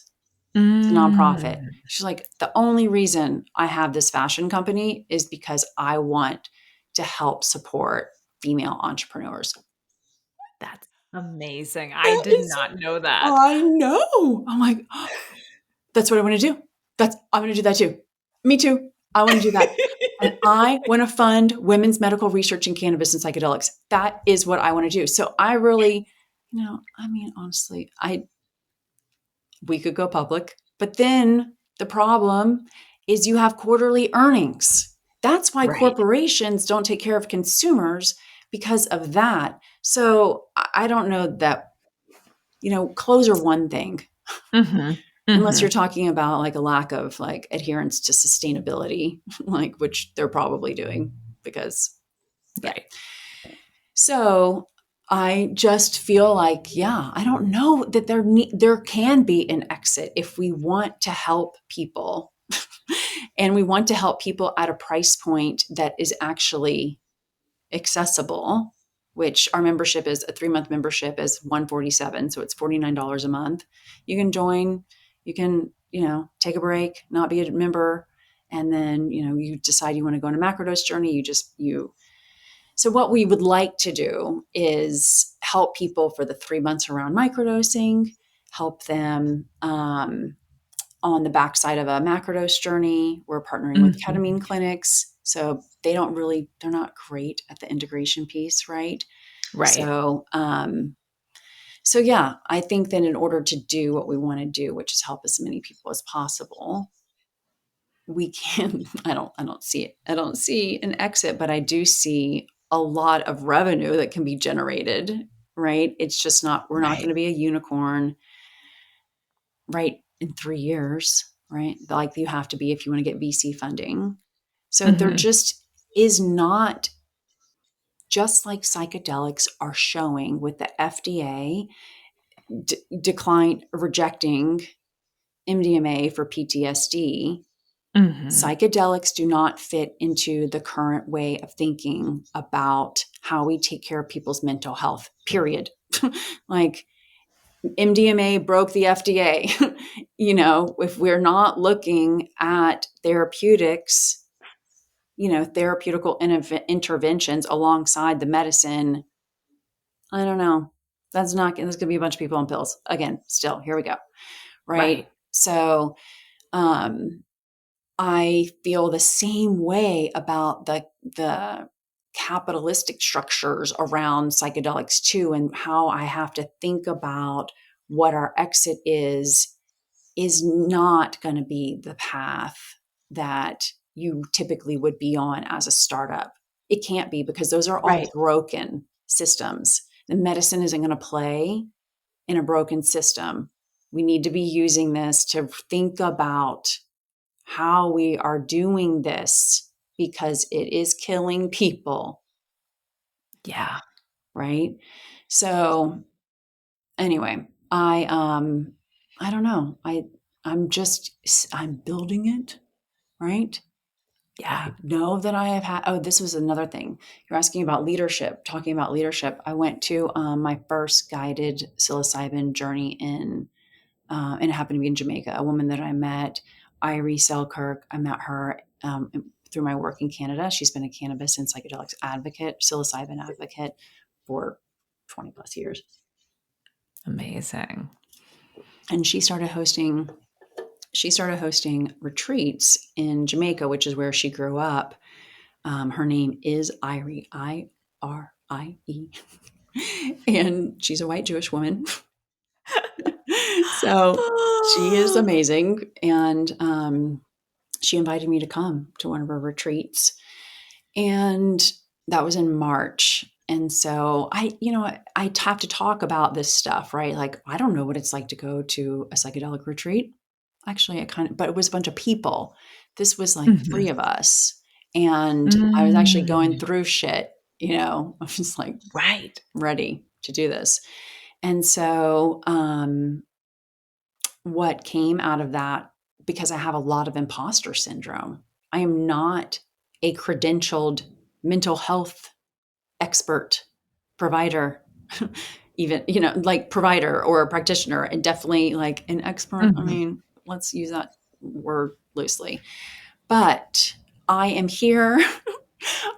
B: It's a nonprofit.
A: Mm,
B: She's like, the only reason I have this fashion company is because I want to help support female entrepreneurs.
A: that's amazing. I
B: That
A: did
B: is,
A: not know that.
B: I know. I'm like, that's what I want to do. I'm going to do that too. Me too. I want to do that. And I want to fund women's medical research in cannabis and psychedelics. That is what I want to do. So I really, I mean, honestly, we could go public. But then the problem is you have quarterly earnings. That's why
A: Right.
B: corporations don't take care of consumers, because of that. So I don't know that, clothes are one thing,
A: Hmm.
B: unless
A: Hmm.
B: you're talking about like a lack of like adherence to sustainability, like which they're probably doing because, yeah.
A: Right.
B: So I just feel like, yeah, I don't know that there can be an exit if we want to help people, and we want to help people at a price point that is actually accessible, which our membership is a 3-month membership is 147, so it's $49 a month. You can join, you can, take a break, not be a member, and then, you decide you want to go on a macrodose journey, you so what we would like to do is help people for the 3 months around microdosing, help them on the backside of a macrodose journey. We're partnering with
A: Hmm.
B: ketamine clinics. So they're not great at the integration piece, right?
A: Right.
B: So So yeah, I think that in order to do what we want to do, which is help as many people as possible, we can, I don't see it. I don't see an exit, but I do see a lot of revenue that can be generated, right? It's just not, we're not going
A: Right.
B: to be a unicorn, right, in 3 years, right? Like you have to be if you want to get VC funding. So there
A: Mm-hmm.
B: just is not, just like psychedelics are showing with the FDA rejecting MDMA for PTSD.
A: Mm-hmm.
B: Psychedelics do not fit into the current way of thinking about how we take care of people's mental health, period. Like MDMA broke the FDA. If we're not looking at therapeutics, therapeutical interventions alongside the medicine, I don't know. There's going to be a bunch of people on pills. Again, still, here we go. Right.
A: Right.
B: So, um, I feel the same way about the capitalistic structures around psychedelics too, and how I have to think about what our exit is not going to be the path that you typically would be on as a startup. It can't be, because those are all
A: Right.
B: broken systems. The medicine isn't going to play in a broken system. We need to be using this to think about how we are doing this, because it is killing people,
A: Yeah.
B: right? So anyway, I don't know. I'm building it, right?
A: Yeah.
B: I know that I have had, oh, this was another thing. You're asking about leadership, talking about leadership. I went to my first guided psilocybin journey and it happened to be in Jamaica. A woman that I met, Irie Selkirk, I met her through my work in Canada. She's been a cannabis and psychedelics advocate, psilocybin advocate for 20 plus years.
A: Amazing.
B: And she started hosting retreats in Jamaica, which is where she grew up. Her name is Irie, Irie. And she's a white Jewish woman. So she is amazing. And she invited me to come to one of her retreats. And that was in March. And so I have to talk about this stuff, right? Like, I don't know what it's like to go to a psychedelic retreat. Actually, but it was a bunch of people. This was like
A: Mhm.
B: three of us. And I was actually going
A: Mm.
B: through shit, I was just like
A: Right.
B: ready to do this. And so, what came out of that, because I have a lot of imposter syndrome. I am not a credentialed mental health expert, provider, even, like provider or a practitioner, and definitely like an expert. I
A: Mhm.
B: mean, let's use that word loosely. But I am here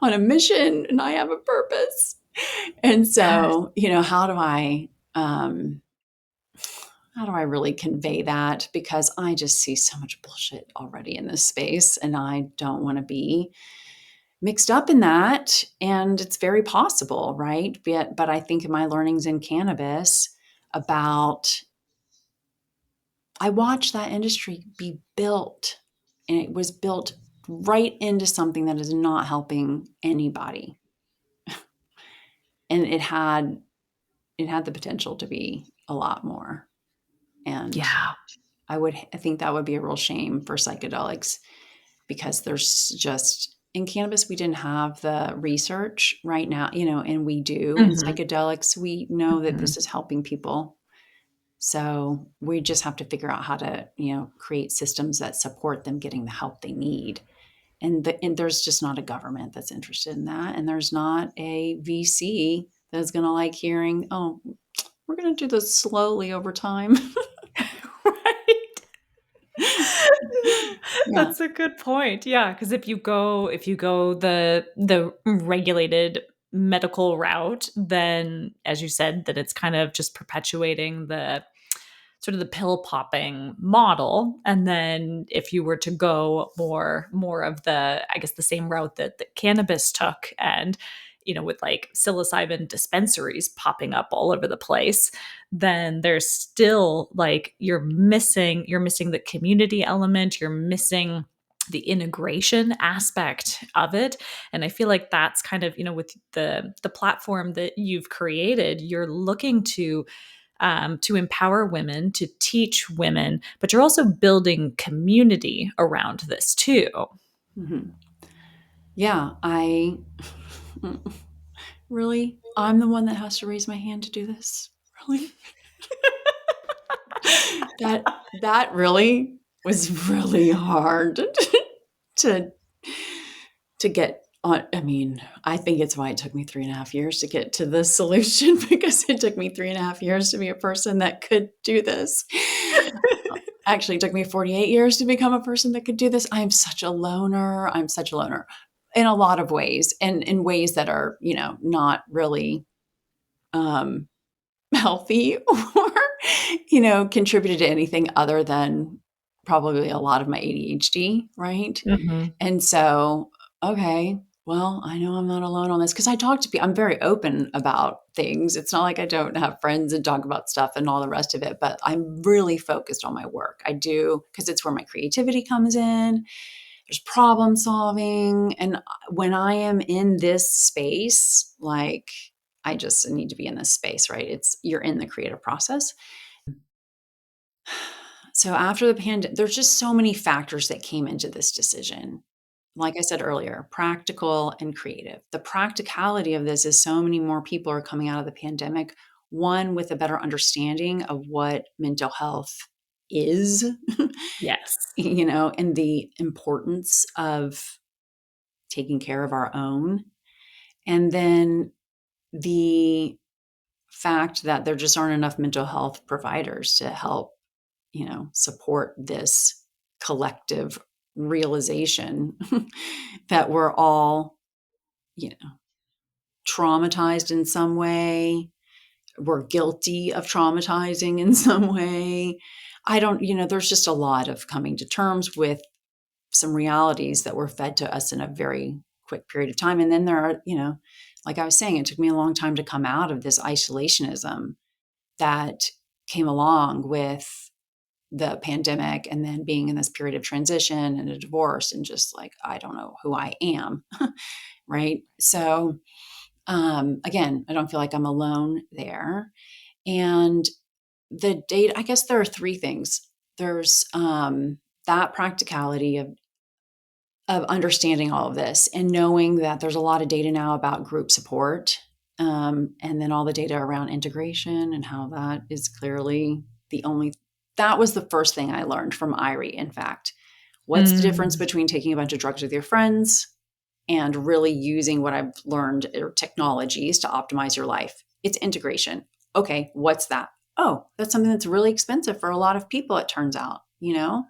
B: on a mission and I have a purpose. And
A: Yes.
B: so, how do I really convey that? Because I just see so much bullshit already in this space and I don't want to be mixed up in that. And it's very possible, right? But I think in my learnings in cannabis about, I watched that industry be built, and it was built right into something that is not helping anybody. And it had the potential to be a lot more. And
A: Yeah.
B: I think that would be a real shame for psychedelics, because there's just, in cannabis we didn't have the research right now, and we do in
A: Mhm.
B: psychedelics. We know that
A: Mhm.
B: this is helping people. So we just have to figure out how to, create systems that support them getting the help they need. And there's just not a government that's interested in that. And there's not a VC that's going to like hearing, oh, we're going to do this slowly over time.
A: Right.
B: Yeah.
A: That's a good point. Yeah, because if you go the regulated medical route, then as you said, that it's kind of just perpetuating the sort of the pill popping model. And then if you were to go more of the, I guess, the same route that cannabis took, and with like psilocybin dispensaries popping up all over the place, then there's still like you're missing the community element, you're missing the integration aspect of it. And I feel like that's kind of, with the platform that you've created, you're looking to empower women, to teach women, but you're also building community around this too.
B: Mm-hmm. Yeah, I really, I'm the one that has to raise my hand to do this. Really? That really was really hard to to get on. I mean, I think it's why it took me 3.5 years to get to the solution, because it took me 3.5 years to be a person that could do this. Actually, it took me 48 years to become a person that could do this. I'm such a loner. I'm such a loner in a lot of ways, and in ways that are, not really um, healthy or, contributed to anything other than probably a lot of my ADHD, right?
A: Mm-hmm.
B: And so, okay, well, I know I'm not alone on this, because I talk to people. I'm very open about things. It's not like I don't have friends and talk about stuff and all the rest of it, but I'm really focused on my work. I do, because it's where my creativity comes in. There's problem solving. And when I am in this space, like, I just need to be in this space, right? You're in the creative process. So after the pandemic, there's just so many factors that came into this decision. Like I said earlier, practical and creative. The practicality of this is so many more people are coming out of the pandemic, one with a better understanding of what mental health is,
A: Yes.
B: and the importance of taking care of our own. And then the fact that there just aren't enough mental health providers to help, support this collective realization that we're all, traumatized in some way. We're guilty of traumatizing in some way. I don't, there's just a lot of coming to terms with some realities that were fed to us in a very quick period of time. And then there are, like I was saying, it took me a long time to come out of this isolationism that came along with the pandemic, and then being in this period of transition and a divorce, and just like, I don't know who I am. Right. So, again, I don't feel like I'm alone there. And the data, I guess there are three things. There's that practicality of understanding all of this and knowing that there's a lot of data now about group support, and then all the data around integration, and how that is clearly that was the first thing I learned from Irie. In fact, what's the difference between taking a bunch of drugs with your friends and really using what I've learned, or technologies, to optimize your life? It's integration. Okay, what's that? Oh, that's something that's really expensive for a lot of people, it turns out,
A: Yeah.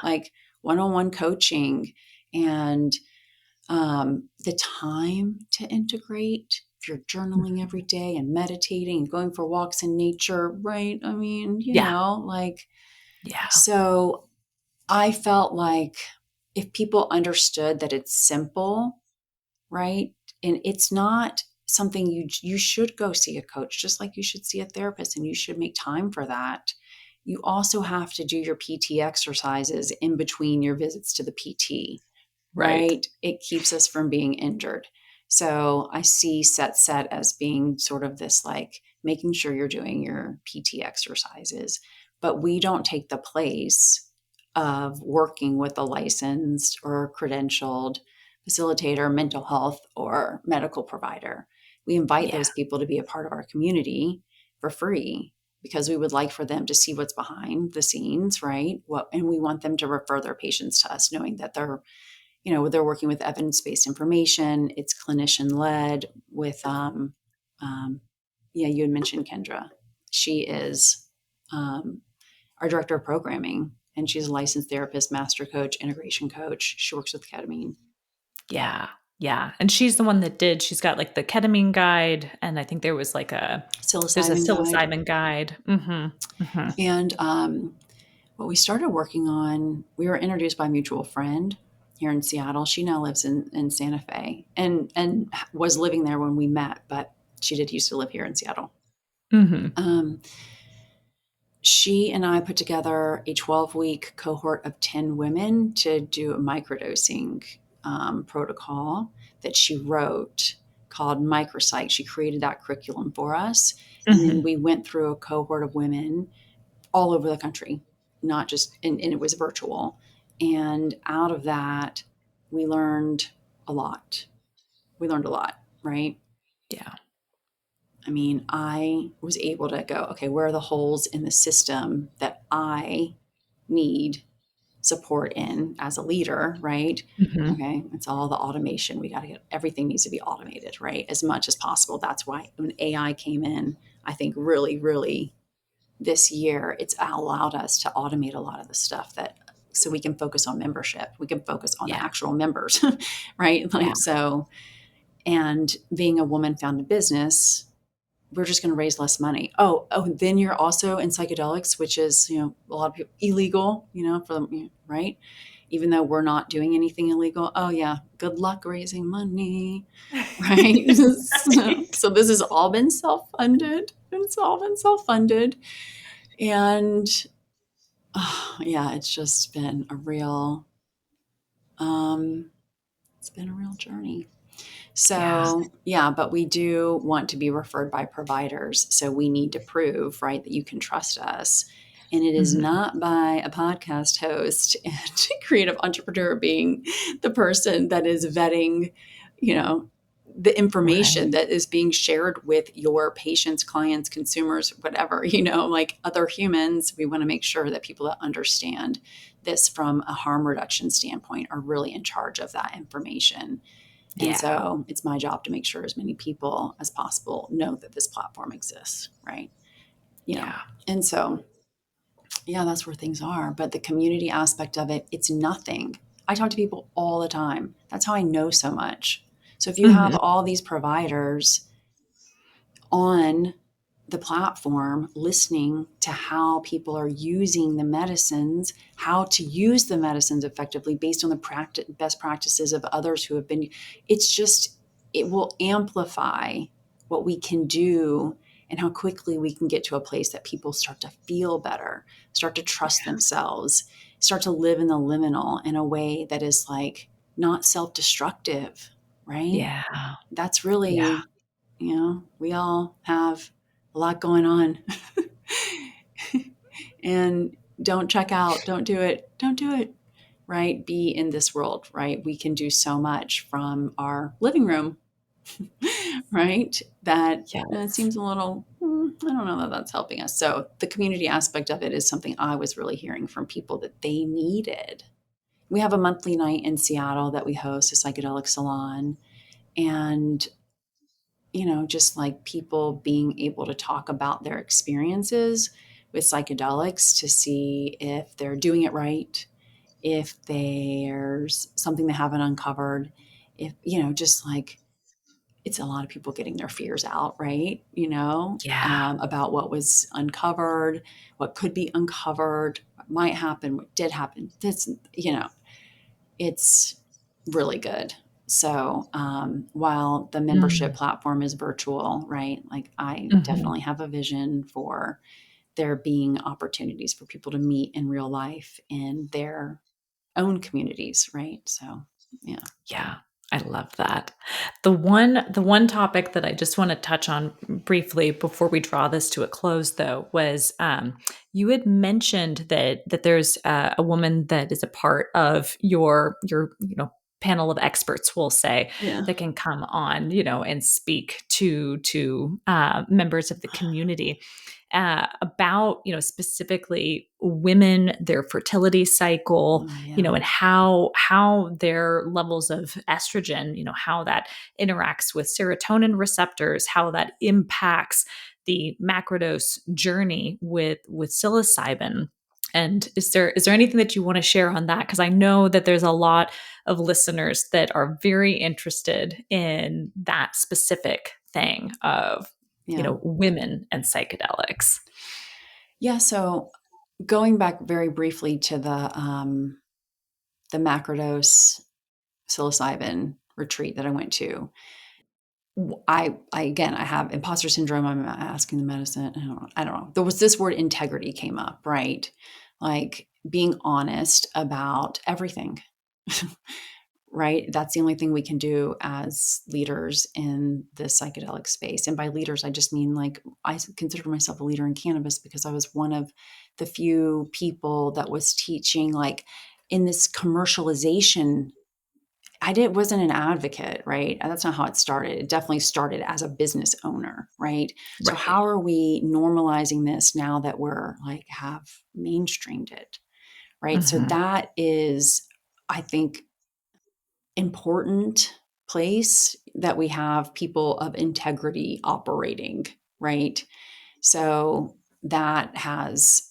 B: like one-on-one coaching, and the time to integrate. If you're journaling every day and meditating and going for walks in nature, right? I mean,
A: Yeah.
B: like,
A: Yeah.
B: so I felt like if people understood that it's simple, right? And it's not something you should go see a coach, just like you should see a therapist, and you should make time for that. You also have to do your PT exercises in between your visits to the PT,
A: Right.
B: right? It keeps us from being injured. So I see SetSet as being sort of this, like, making sure you're doing your PT exercises, but we don't take the place of working with a licensed or credentialed facilitator, mental health, or medical provider. We invite
A: Yeah.
B: those people to be a part of our community for free, because we would like for them to see what's behind the scenes, right? And we want them to refer their patients to us, knowing that they're working with evidence-based information. It's clinician-led with, yeah, you had mentioned Kendra. She is our director of programming, and she's a licensed therapist, master coach, integration coach. She works with ketamine.
A: Yeah. Yeah. And she's the one she's got like the ketamine guide. And I think there's a
B: Psilocybin guide.
A: psilocybin guide. Mm-hmm. Mm-hmm.
B: And what we started working on, we were introduced by a mutual friend. here in Seattle. She now lives in Santa Fe and was living there when we met, but she did used to live here in Seattle.
A: Mm-hmm.
B: She and I put together a 12-week cohort of 10 women to do a microdosing protocol that she wrote called Micropsych. She created that curriculum for us. And then
A: Mm-hmm.
B: we went through a cohort of women all over the country, not just, and it was virtual. And out of that, we learned a lot. We learned a lot, right?
A: Yeah.
B: I mean, I was able to go, okay, where are the holes in the system that I need support in as a leader, right?
A: Mm-hmm.
B: Okay, it's all the automation. We got to get everything needs to be automated, right? As much as possible. That's why when AI came in, I think really, really this year, it's allowed us to automate a lot of the stuff that so we can focus on membership. We can focus on the
A: Yeah.
B: actual members, right?
A: Yeah.
B: Like so, and being a woman founded business, we're just going to raise less money. Then you're also in psychedelics, which is, a lot of people illegal, for them, right? Even though we're not doing anything illegal. Oh yeah. Good luck raising money. Right. so,
A: Right.
B: so this has all been self-funded. It's all been self-funded. And yeah, um, it's been a real journey.
A: Yeah.
B: So, yeah, but we do want to be referred by providers. So we need to prove, right, that you can trust us. And it is
A: Mm-hmm.
B: not by a podcast host and creative entrepreneur being the person that is vetting, you know, the
A: Right.
B: information that is being shared with your patients, clients, consumers, whatever, like other humans. We want to make sure that people that understand this from a harm reduction standpoint are really in charge of that information. And
A: Yeah.
B: so it's my job to make sure as many people as possible know that this platform exists, right?
A: Yeah.
B: And so, yeah, that's where things are. But the community aspect of it, it's nothing. I talk to people all the time. That's how I know so much. So if you have
A: Mm-hmm.
B: all these providers on the platform listening to how people are using the medicines, how to use the medicines effectively based on the best practices of others who have been, it will amplify what we can do and how quickly we can get to a place that people start to feel better, start to trust themselves, start to live in the liminal in a way that is like not self-destructive, right?
A: Yeah.
B: That's
A: Yeah.
B: really, we all have a lot going on. And don't check out, don't do it, right? Be in this world, right? We can do so much from our living room, right? That it
A: Yes.
B: seems a little, I don't know that that's helping us. So the community aspect of it is something I was really hearing from people that they needed. We have a monthly night in Seattle that we host, a psychedelic salon. And just like people being able to talk about their experiences with psychedelics to see if they're doing it right, if there's something they haven't uncovered, if, just like it's a lot of people getting their fears out, right?
A: Yeah.
B: About what was uncovered, what could be uncovered, what might happen, what did happen. It's really good. So while the membership
A: Mm.
B: platform is virtual, right? Like I
A: Mm-hmm.
B: definitely have a vision for there being opportunities for people to meet in real life in their own communities, right? So yeah.
A: Yeah, I love that. The one topic that I just want to touch on briefly before we draw this to a close, though, was you had mentioned that there's a woman that is a part of your panel of experts, we'll say,
B: Yeah.
A: that can come on, and speak to members of the community about specifically women, their fertility cycle,
B: Oh, yeah.
A: and how their levels of estrogen, how that interacts with serotonin receptors, how that impacts the macrodose journey with psilocybin. And is there anything that you want to share on that? Because I know that there's a lot of listeners that are very interested in that specific thing of
B: Yeah.
A: women and psychedelics.
B: Yeah. So going back very briefly to the macrodose psilocybin retreat that I went to, I again, I have imposter syndrome. I'm asking the medicine. I don't know. There was this word integrity came up, right? Like being honest about everything, right? That's the only thing we can do as leaders in the psychedelic space. And by leaders, I just mean like I consider myself a leader in cannabis because I was one of the few people that was teaching like in this commercialization. Wasn't an advocate, right? That's not how it started. It definitely started as a business owner, right? So
A: Right.
B: how are we normalizing this now that we're like have mainstreamed it, right? So
A: Hmm.
B: that is, I think, important place that we have people of integrity operating, right? So that has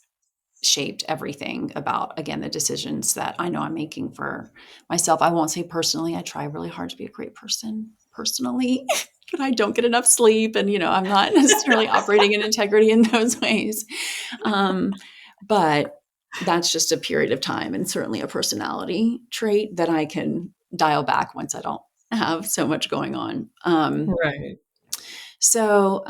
B: shaped everything about, again, the decisions that I know I'm making for myself. I won't say personally, I try really hard to be a great person personally, but I don't get enough sleep. And, I'm not necessarily operating in integrity in those ways. Um, but that's just a period of time and certainly a personality trait that I can dial back once I don't have so much going on.
A: Right.
B: So,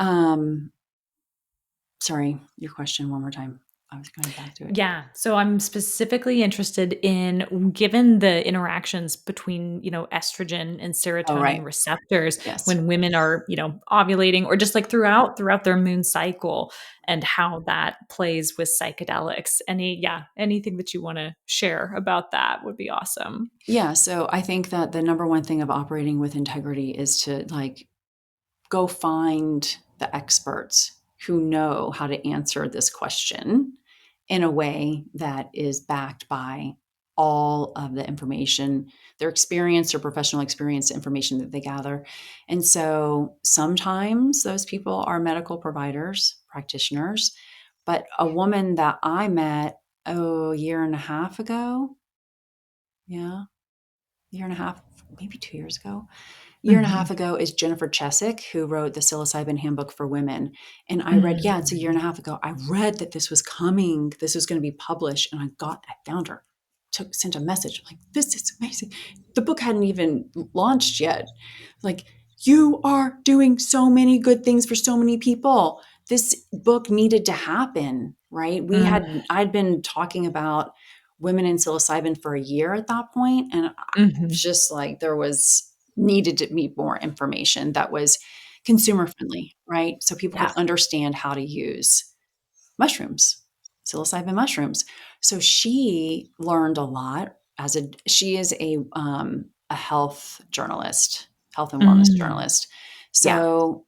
B: sorry, your question one more time. I was going back to it.
A: Yeah. So I'm specifically interested in given the interactions between, estrogen and
B: Oh,
A: serotonin
B: right.
A: receptors
B: Yes.
A: when women are, ovulating or just like throughout their moon cycle and how that plays with psychedelics. Anything that you want to share about that would be awesome.
B: Yeah. So I think that the number one thing of operating with integrity is to like go find the experts who know how to answer this question in a way that is backed by all of the information, their experience or professional experience information that they gather. And so sometimes those people are medical providers, practitioners, but a woman that I met, a year and a half ago, yeah, year and a half, maybe 2 years ago, year and a half
A: Mhm.
B: ago is Jennifer Chesick, who wrote the Psilocybin Handbook for Women. And I read, yeah, it's a year
A: Mm.
B: and a half ago. I read that this was coming, this was going to be published, and I found her, sent a message like, this is amazing. The book hadn't even launched yet. Like, you are doing so many good things for so many people. This book needed to happen, right?
A: Mm.
B: I'd been talking about women in psilocybin for a year at that point, and
A: Mhm.
B: just like there was needed to be more information that was consumer friendly, right? So people could
A: Yeah.
B: understand how to use mushrooms, psilocybin mushrooms. So she learned a lot she is a health journalist, health and wellness
A: Mm.
B: journalist.
A: Yeah.
B: So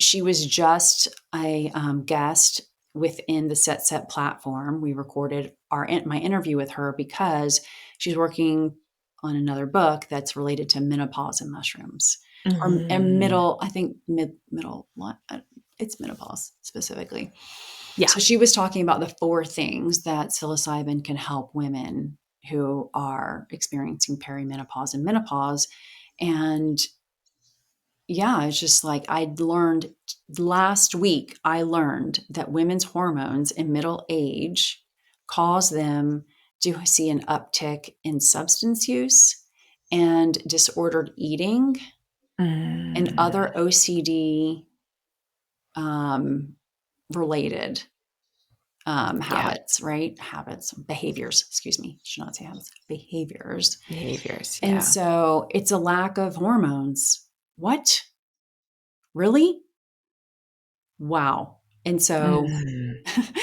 B: she was just a guest within the SetSet platform. We recorded my interview with her because she's working on another book that's related to menopause and mushrooms, or and
A: Mhm.
B: middle. I think middle. It's menopause specifically.
A: Yeah.
B: So she was talking about the four things that psilocybin can help women who are experiencing perimenopause and menopause, and yeah, it's just like I'd learned last week, I learned that women's hormones in middle age cause them to see an uptick in substance use and disordered eating and
A: Mm.
B: other OCD um, related
A: Yeah.
B: habits, right? Habits, behaviors, excuse me, should not say habits, behaviors.
A: Behaviors.
B: And
A: Yeah.
B: so it's a lack of hormones. What? Really? Wow. And so
A: Mhm.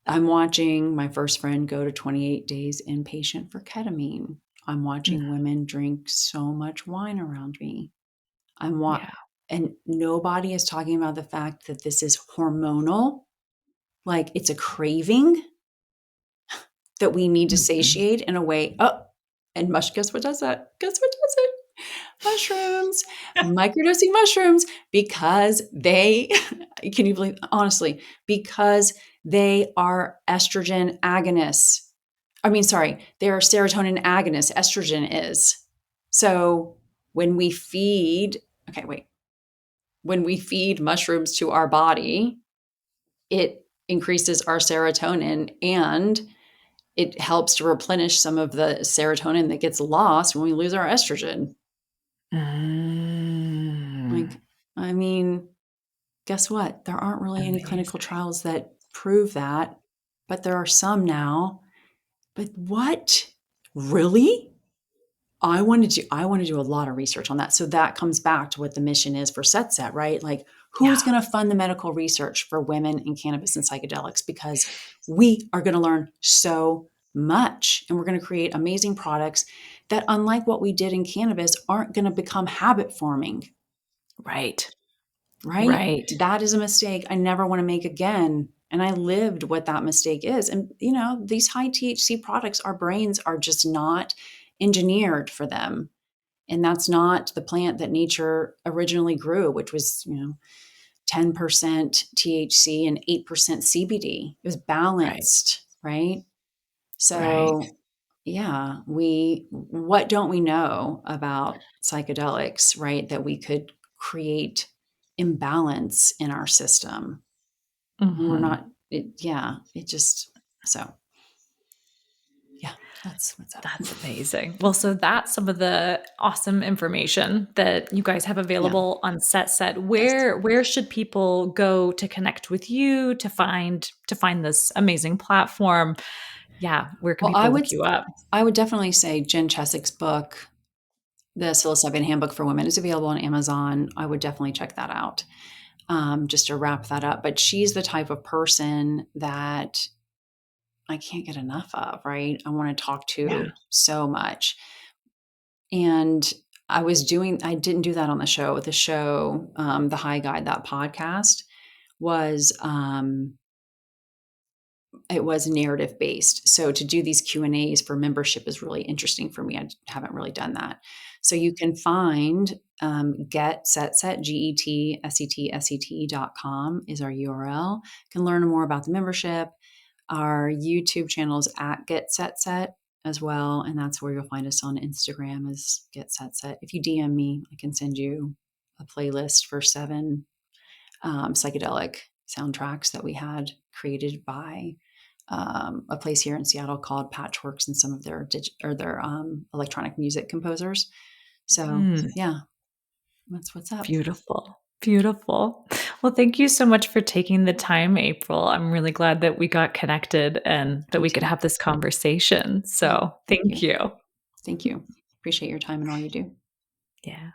B: I'm watching my first friend go to 28 days inpatient for ketamine. I'm
A: Mm.
B: watching women drink so much wine around me. I'm wa-
A: Yeah.
B: and nobody is talking about the fact that this is hormonal, like it's a craving that we need to
A: Mhm.
B: satiate in a way. Oh, and guess what does that? Guess what does it? Mushrooms, microdosing mushrooms, because they, can you believe, honestly, because they are estrogen agonists. I mean, sorry, they are serotonin agonists. Estrogen is. So when we feed, okay, wait, when we feed mushrooms to our body, it increases our serotonin and It helps to replenish some of the serotonin that gets lost when we lose our estrogen. Like, I mean, guess what? There aren't really any clinical
A: Amazing.
B: trials that prove that, but there are some now. But what? Really? I want to do a lot of research on that. So that comes back to what the mission is for SetSet, right? Like, who's
A: Yeah.
B: going to fund the medical research for women in cannabis and psychedelics? Because we are going to learn so much, and we're going to create amazing products that, unlike what we did in cannabis, aren't going to become habit forming,
A: Right.
B: right?
A: Right.
B: That is a mistake I never want to make again. And I lived what that mistake is. And, these high THC products, our brains are just not engineered for them. And that's not the plant that nature originally grew, which was, 10% THC and 8% CBD. It was
A: Right.
B: balanced, right?
A: Right.
B: So, yeah, what don't we know about psychedelics, right? That we could create imbalance in our system. We're
A: Mhm.
B: not, yeah, it just, so, yeah, that's what's up.
A: That's amazing. Well, so that's some of the awesome information that you guys have
B: Yeah,
A: available on SetSet.
B: yes.
A: Where should people go to connect with you to find this amazing platform? Yeah, where can
B: Well,
A: people look you up?
B: I would definitely say Jen Cheswick's book, The Psilocybin Handbook for Women, is available on Amazon. I would definitely check that out, just to wrap that up. But she's the type of person that I can't get enough of, right? I want to talk
A: Yeah.
B: to so much. And I didn't do that on the show. The show, The High Guide, that podcast was, it was narrative based. So to do these Q&As for membership is really interesting for me. I haven't really done that. So you can find, Get SetSet, GETSETSET.com is our URL. You can learn more about the membership. Our YouTube channel is at Get SetSet as well. And that's where you'll find us on Instagram, is Get SetSet. If you DM me, I can send you a playlist for 7 psychedelic soundtracks that we had created by, a place here in Seattle called Patchworks, and some of their electronic music composers. So
A: Mm,
B: yeah, that's what's up.
A: beautiful. Beautiful. Well, thank you so much for taking the time, April. I'm really glad that we got connected and that
B: Me
A: we could
B: too.
A: have this conversation.
B: Yeah,
A: So,
B: thank
A: thank
B: you.
A: you.
B: Thank you. Appreciate your time and all you do.
A: Yeah.